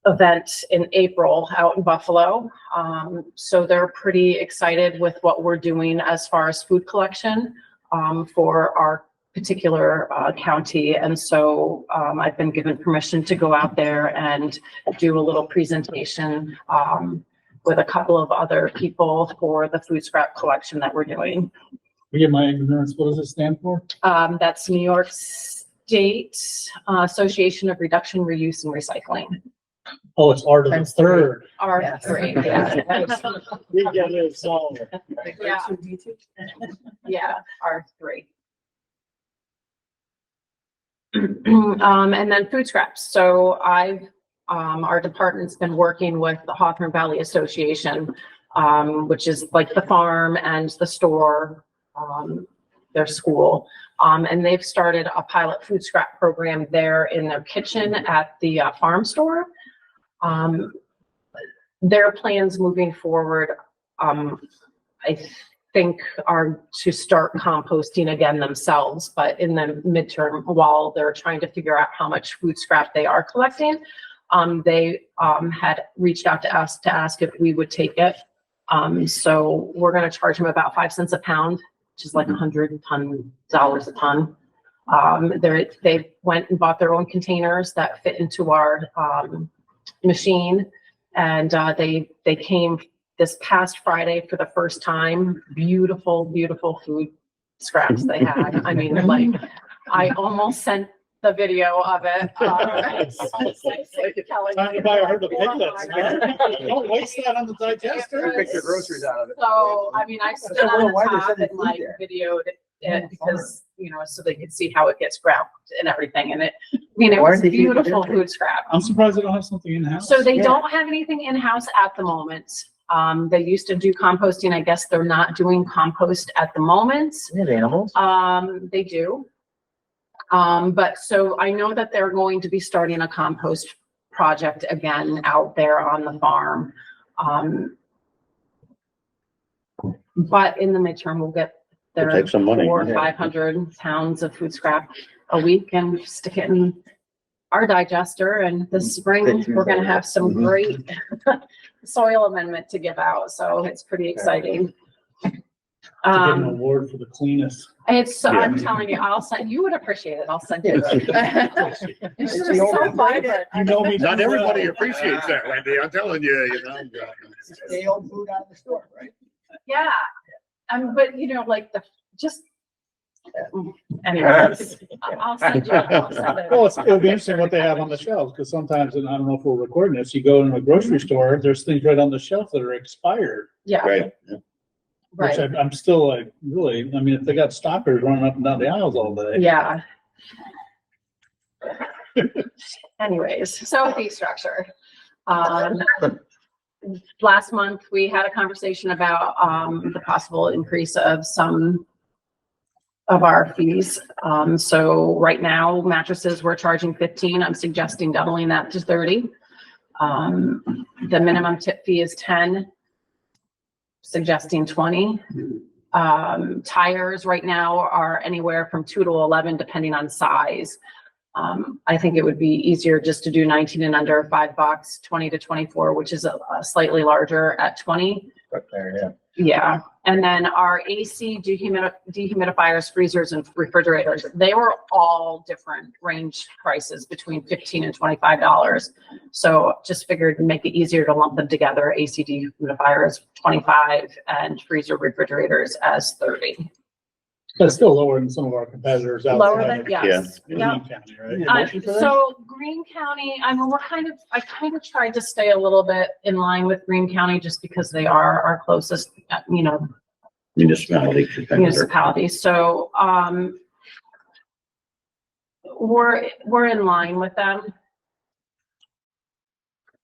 event in April out in Buffalo. So they're pretty excited with what we're doing as far as food collection for our particular county. And so I've been given permission to go out there and do a little presentation with a couple of other people for the food scrap collection that we're doing. Forgive my ignorance, what does it stand for? That's New York State Association of Reduction, Reuse, and Recycling. Oh, it's art of the third. R3, yeah. We get it solved. Yeah. Yeah, R3. And then food scraps. So our department's been working with the Hawthorne Valley Association, which is like the farm and the store, their school. And they've started a pilot food scrap program there in their kitchen at the farm store. Their plans moving forward, I think, are to start composting again themselves, but in the midterm, while they're trying to figure out how much food scrap they are collecting, They, had reached out to us to ask if we would take it. So we're gonna charge them about 5 cents a pound, which is like $110 a ton. They went and bought their own containers that fit into our, machine. And, they came this past Friday for the first time. Beautiful, beautiful food scraps they had. I mean, like, I almost sent the video of it. Time to buy a herd of piglets. Don't waste that on the digester. Pick your groceries out of it. So, I mean, I stood on the top and like videoed it because, you know, so they could see how it gets ground and everything. And it, I mean, it was beautiful food scrap. I'm surprised they don't have something in-house. So they don't have anything in-house at the moment. They used to do composting. I guess they're not doing compost at the moment. They have animals. They do. But so I know that they're going to be starting a compost project again out there on the farm. But in the midterm, we'll get their Take some money. 400 or 500 pounds of food scrap a week and stick it in our digester. And this spring, we're going to have some great soil amendment to give out. So it's pretty exciting. To get an award for the cleanest. It's, I'm telling you, I'll send, you would appreciate it. I'll send you. It's just so vibrant. You know me. Not everybody appreciates that, Wendy. I'm telling you, you know. They own food out of the store, right? Yeah. But you know, like just, anyway, I'll send you. I'll send it. Well, it'll be interesting what they have on the shelves, because sometimes, and I don't know if we're recording this, you go in a grocery store, there's things right on the shelf that are expired. Yeah. Right. Which I'm still like, really, I mean, if they got stalkers running up and down the aisles all day. Yeah. Anyways, so fee structure. Last month, we had a conversation about, the possible increase of some of our fees. So right now mattresses, we're charging 15. I'm suggesting doubling that to 30. The minimum tip fee is 10. Suggesting 20. Tires right now are anywhere from 2 to 11, depending on size. I think it would be easier just to do 19 and under, $5, 20 to 24, which is a slightly larger at 20. Right there, yeah. Yeah. And then our AC dehumidifiers, freezers, and refrigerators, they were all different range prices between $15 and $25. So just figured to make it easier to lump them together. AC dehumidifiers, 25, and freezer refrigerators as 30. That's still lower than some of our competitors out Lower there. than, yes. Yeah. Yep. County, right? So Greene County, I mean, I kind of tried to stay a little bit in line with Greene County just because they are our closest, you know, municipality. So, we're in line with them.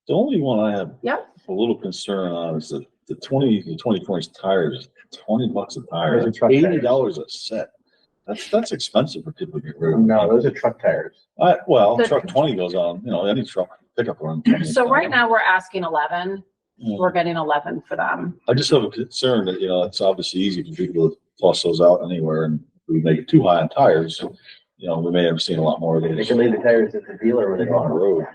The only one I have Yep. a little concern on is the 2020 tires, $20 a tire, Those are truck tires. $80 a set. That's expensive for people to get rid of. No, those are truck tires. Well, The- truck 20 goes on, you know, any truck pickup run. 20. So right now we're asking 11. Yeah. We're getting 11 for them. I just have a concern that, you know, it's obviously easy for people to toss those out anywhere, and if we make it too high on tires, you know, we may have seen a lot more of They those can leave the tires at the dealer when they go on on the the road.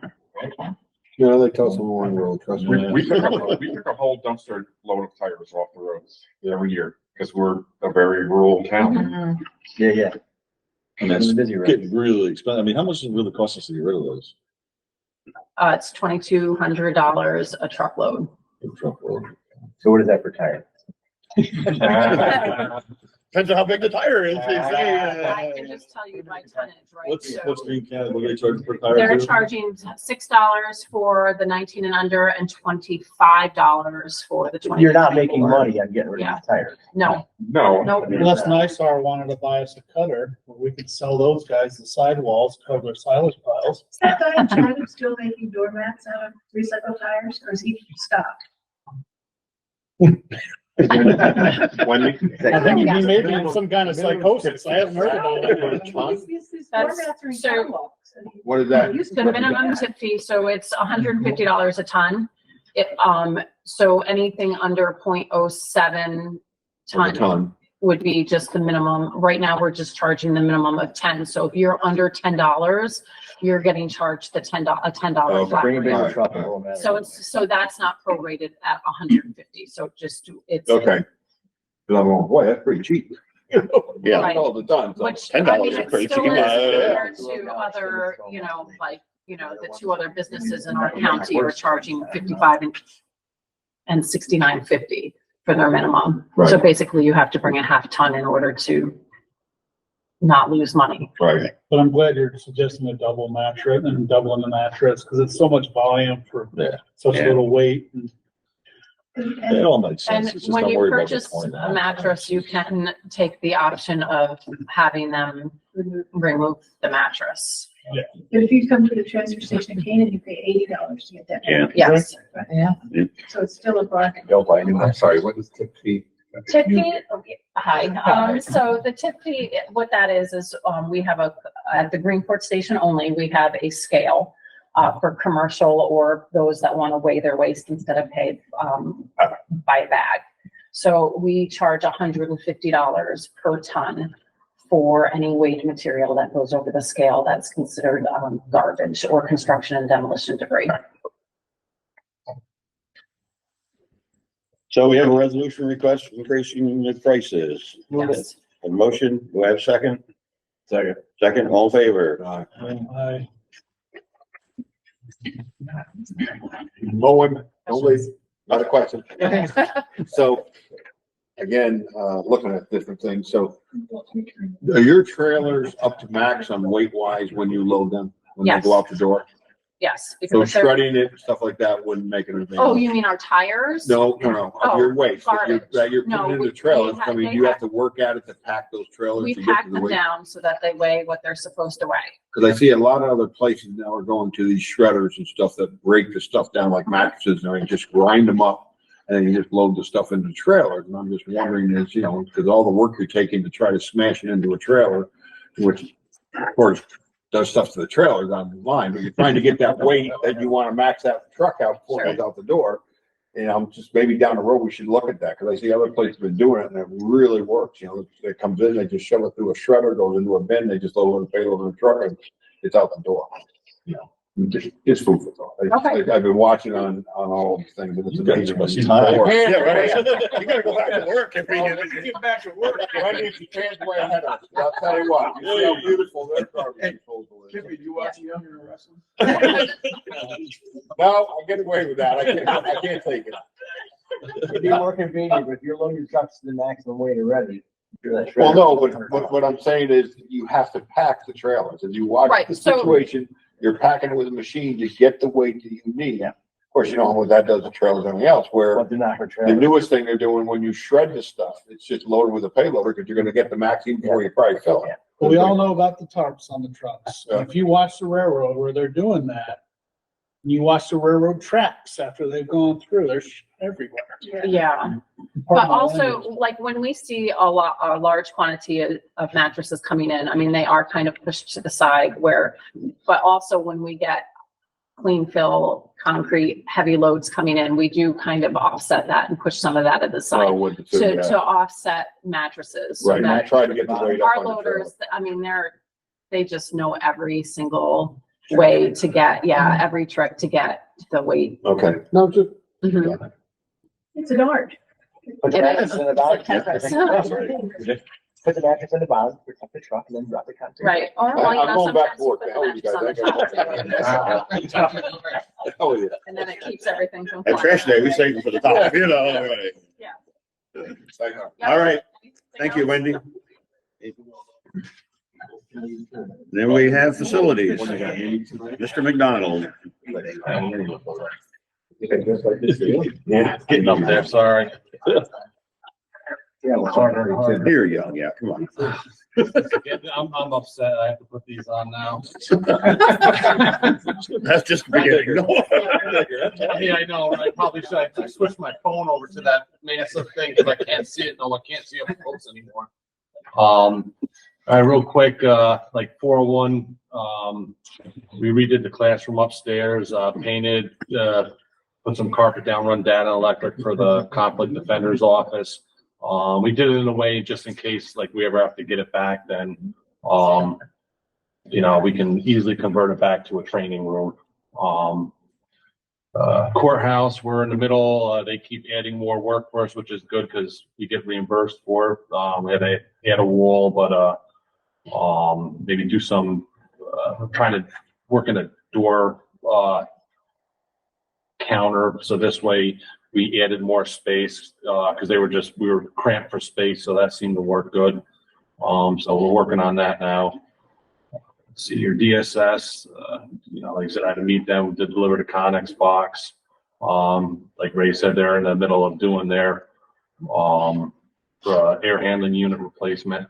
road. No, they toss them on the road, trust me. We pick a whole dumpster load of tires off the roads every year because we're a very rural town. Yeah, yeah. And that's Busy roads. getting really expensive. I mean, how much does it really cost us to get rid of those? It's $2,200 a truckload. Truck road? So what is that per tire? Depends on how big the tire is. They say, I can just tell you by tonnage, right? What's Green County, what are they charging per tire? They're too? charging $6 for the 19 and under and $25 for the 20. You're not making money on getting rid of these tires. No, No. nope. Well, that's nice. Our wanted to buy us a cutter, where we could sell those guys the sidewalls, cover their silage piles. Is that guy in China still making doormats out of recycled tires, or is he stopped? Wendy? I think he may be in some kind of psychosis. I haven't heard about it. These That's- doormats are in so- sidewalks. I mean, What is that? The minimum tip fee, so it's $150 a ton. So anything under 0.07 ton. would be just the minimum. Right now, we're just charging the minimum of 10. So if you're under $10, you're getting charged the $10 flat Bring a rate. bigger truck. it won't matter. So that's not prorated at 150. So just, it's. Okay. Cause I'm going, boy, that's pretty cheap. Yeah. Right. All the time. So. Which, $10 I mean, is it pretty still cheap. is compared to other, like, the two other businesses in our county are charging 55 and 69.50 for their minimum. So Right. basically you have to bring a half ton in order to not lose money. Right. But I'm glad you're suggesting a double mattress and doubling the mattress, because it's so much volume for such Yeah. little weight. It all makes And sense. It's just when not you worried about the purchase 20. a mattress, you can take the option of having them remove the mattress. But if you come to the transfer station in Canaan, you pay $80 to get that. Yeah. Yes. Yeah. So it's still a bargain. Don't buy a new one. I'm sorry, what is tip fee? Tip fee, hi, so the tip fee, what that is, we have at the Greenport station only, we have a scale for commercial or those that want to weigh their waste instead of pay, by bag. So we charge $150 per ton for any weighed material that goes over the scale that's considered, garbage or construction and demolition debris. So we have a resolution request increasing the prices. Yes. A motion, do I have a second? Second, all in favor? Mowing, don't leave, not a question. So, again, looking at different things, so are your trailers up to max on weight wise when you load them? When they Yes. go out the door? Yes. because So if they're- shredding it, stuff like that wouldn't make it anything? Oh, you mean our tires? No, of your waste, that you're No, putting in we- the trailers, we I ha- mean, they you have have- to work at it to pack those trailers We to get pack to the them weight? down so that they weigh what they're supposed to weigh. Cause I see a lot of other places now are going to these shredders and stuff that break the stuff down like mattresses and just grind them up. And then you just load the stuff into trailers. And I'm just wondering is, cause all the work you're taking to try to smash it into a trailer, which of course does stuff to the trailers on the line, but you're trying to get that weight that you want to max that truck out before it goes out the door. And I'm just, maybe down the road, we should look at that, cause I see other places been doing it and it really works, it comes in, they just shove it through a shredder, goes into a bin, they just load it and payload in the truck and it's out the door. Just food for thought. Okay. I've been watching on all these things and it's You got amazing. too much time. Yeah, right. You gotta go back to work if we get. Get back to work. Wendy, if you can't way ahead of us. I'll tell you what, you see how beautiful their garbage disposal is. Jimmy, you watching Younger and Wrestling? No, I get away with that. I can't take it. It'd be more convenient, but if you're loading your trucks to the maximum weight already. Well, no, but what I'm saying is you have to pack the trailers. If you watch Right, the so- situation, you're packing it with a machine to get the weight that you need. Of course, you know what that does to trailers and everything else, where But they're not for the trailers. newest thing they're doing, when you shred the stuff, it's just loaded with a payloader because you're gonna get the max even before you probably fill it. But we all know about the tarps on the trucks. Yeah. If you watch the railroad where they're doing that, you watch the railroad tracks after they've gone through, they're everywhere. Yeah. But also, like, when we see a large quantity of mattresses coming in, I mean, they are kind of pushed to the side but also when we get clean fill, concrete, heavy loads coming in, we do kind of offset that and push some of that to the side to offset mattresses. so Right, that try to get the weight up Our on the trailer. loaders, I mean, they just know every single way to get, every trick to get the weight. Okay. No, just. Mhm. It's an art. Put the It mattress is. in the bottom. It's like Tetris. Put the mattress in the bottom, protect the truck, and then drop the concrete. Right. Or, I'm well, going back to sometimes you work. put The hell with you the guys. mattress on the top, Oh, yeah. and then it keeps everything from At trash day, we save them for the top, right? Yeah. All right, thank you, Wendy. Then we have facilities. Mr. McDonald. Yeah. Getting up there, sorry. Yeah, well, sorry. You're young, yeah, come on. I'm upset. I have to put these on now. That's just the beginning. No. Yeah, I know. I probably should. I switched my phone over to that massive thing because I can't see it. No, I can't see up close anymore. All right, real quick, like 401, we redid the classroom upstairs, painted, put some carpet down, run data electric for the conflict defender's office. We did it in a way just in case, like, we ever have to get it back, then, we can easily convert it back to a training room. Courthouse, we're in the middle. They keep adding more work for us, which is good because we get reimbursed for it. We had a wall, but maybe do some trying to work in a door counter. So this way we added more space because we were cramped for space. So that seemed to work good. So we're working on that now. Let's see your DSS, like I said, I had to meet them to deliver the Connex box. Like Ray said, they're in the middle of doing their air handling unit replacement.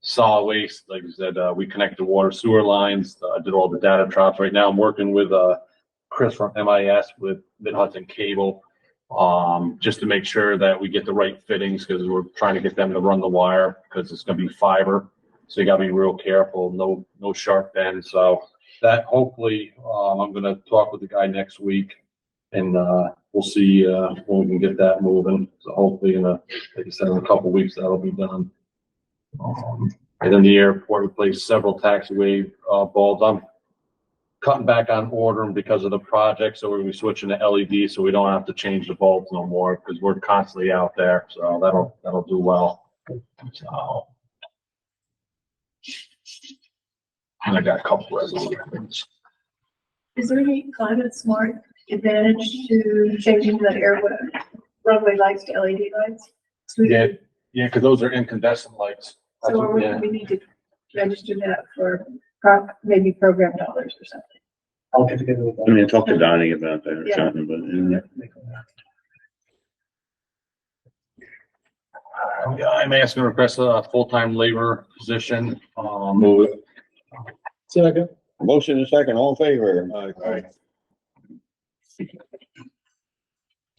Solid waste, like I said, we connected water sewer lines, did all the data drops. Right now I'm working with Chris from MIS with Mid-Hudson Cable, just to make sure that we get the right fittings because we're trying to get them to run the wire because it's going to be fiber. So you got to be real careful, no sharp bends. So that hopefully, I'm going to talk with the guy next week and we'll see when we can get that moving. So hopefully like I said, in a couple of weeks, that'll be done. And then the airport replaced several taxiway bulbs. I'm cutting back on ordering because of the project. So we'll be switching to LED so we don't have to change the bulbs no more because we're constantly out there. So that'll do well. So. And I got a couple resolutions. Is there any climate smart advantage to changing the runway lights to LED lights? Yeah, because those are incandescent lights. So we need to register that for maybe program dollars or something. I'll get together with that. I mean, talk to Donnie about that or Yeah. something, but. I'm asking to request a full-time labor position. Move it. Second. Motion and second, all in favor? Aye.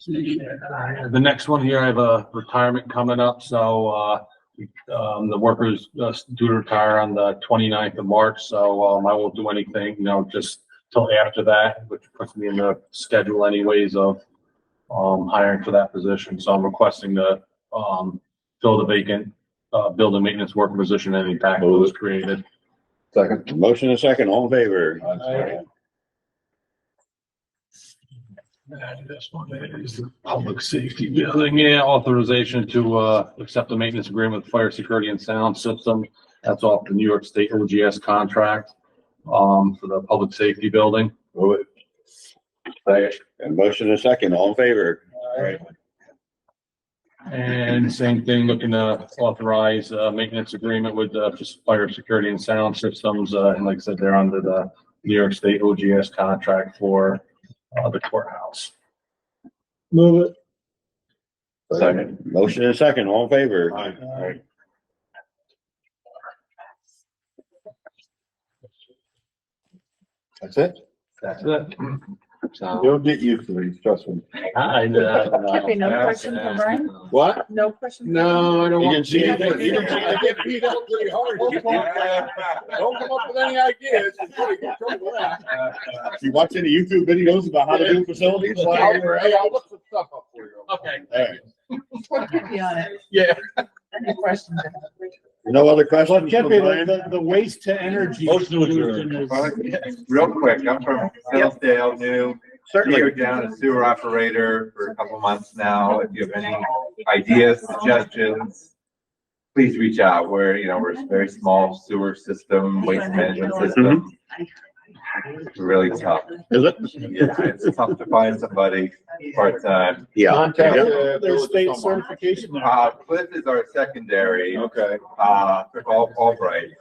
The next one here, I have a retirement coming up, so the workers due to retire on the 29th of March, so I won't do anything, just till after that, which puts me in the schedule anyways of hiring for that position. So I'm requesting to fill the vacant building maintenance worker position, any packet was created. Second. Motion and second, all in favor? Aye. And this one is the public safety building, authorization to accept the maintenance agreement with fire security and sound system. That's off the New York State OGS contract for the public safety building. Move it. And motion and second, all in favor? Aye. And same thing, looking to authorize maintenance agreement with just fire security and sound systems. And like I said, they're under the New York State OGS contract for the courthouse. Move it. Second. Motion and second, all in favor? Aye. That's it? That's it. So, You'll get used to these, trust me. I know. Can't be no question from Brian? What? No question? No, I don't You want. didn't see anything? You didn't see- I get beat up pretty hard. Don't come up with any ideas. You watch any YouTube videos about how to do facilities? Hey, I'll look some stuff up for you. Okay. All right. We'll keep you on it. Yeah. Any questions? No other questions? Well, Chippy, the waste to energy. Motion to adjourn. solution is- Real quick, I'm from Hillsdale, new, here down a sewer operator for a couple months now. If you have any ideas, suggestions, please reach out. We're a very small sewer system, waste management system. It's really tough. Is it? Yeah, it's tough to find somebody part-time. Yeah. Contact, There's state someone. certification there. Cliff is our secondary. Okay. Albright,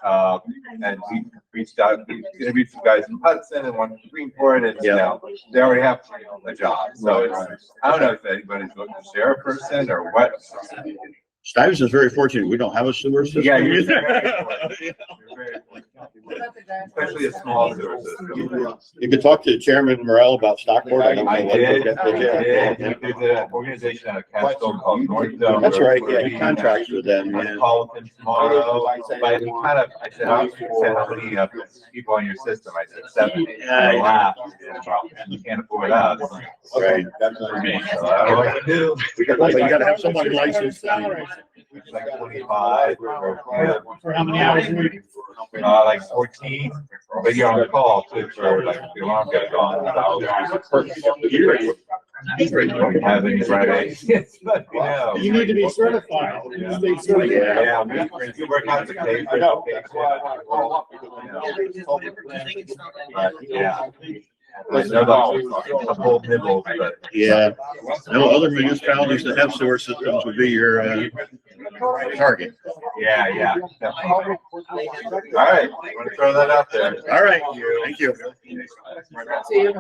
and we reached out, we interviewed some guys from Hudson and one from Greenport, and they already have a job. So it's, I don't know if anybody's looking to share a person or what. Stuyvesant's very fortunate. We don't have a sewer system. Yeah, you're very fortunate. You're very fortunate. especially a small sewer system. You could talk to Chairman Morel about Stockport. I don't know. I what did, they I did. did. There's an organization out of Catskill called North Zone. That's right, yeah, he contracts with them, I'm yeah. calling him tomorrow, but he kind of, I said, how many people on your system? I said 70. And I laughed. You can't afford us. Right. For me, so I don't know what to do. But you gotta have someone licensed. It's like 25. For how many hours a week? Like 14, but you're on call too for like the alarm goes on. Have any Friday? Let me know. You need to be certified. Yeah. State certified. Yeah, we work out the case. I know. Yeah. I know the whole nibble, but. Yeah. No, other municipalities that have sewer systems would be your, target. Yeah, yeah. Definitely. All right, I'm gonna throw that out there. All right, thank you. See you.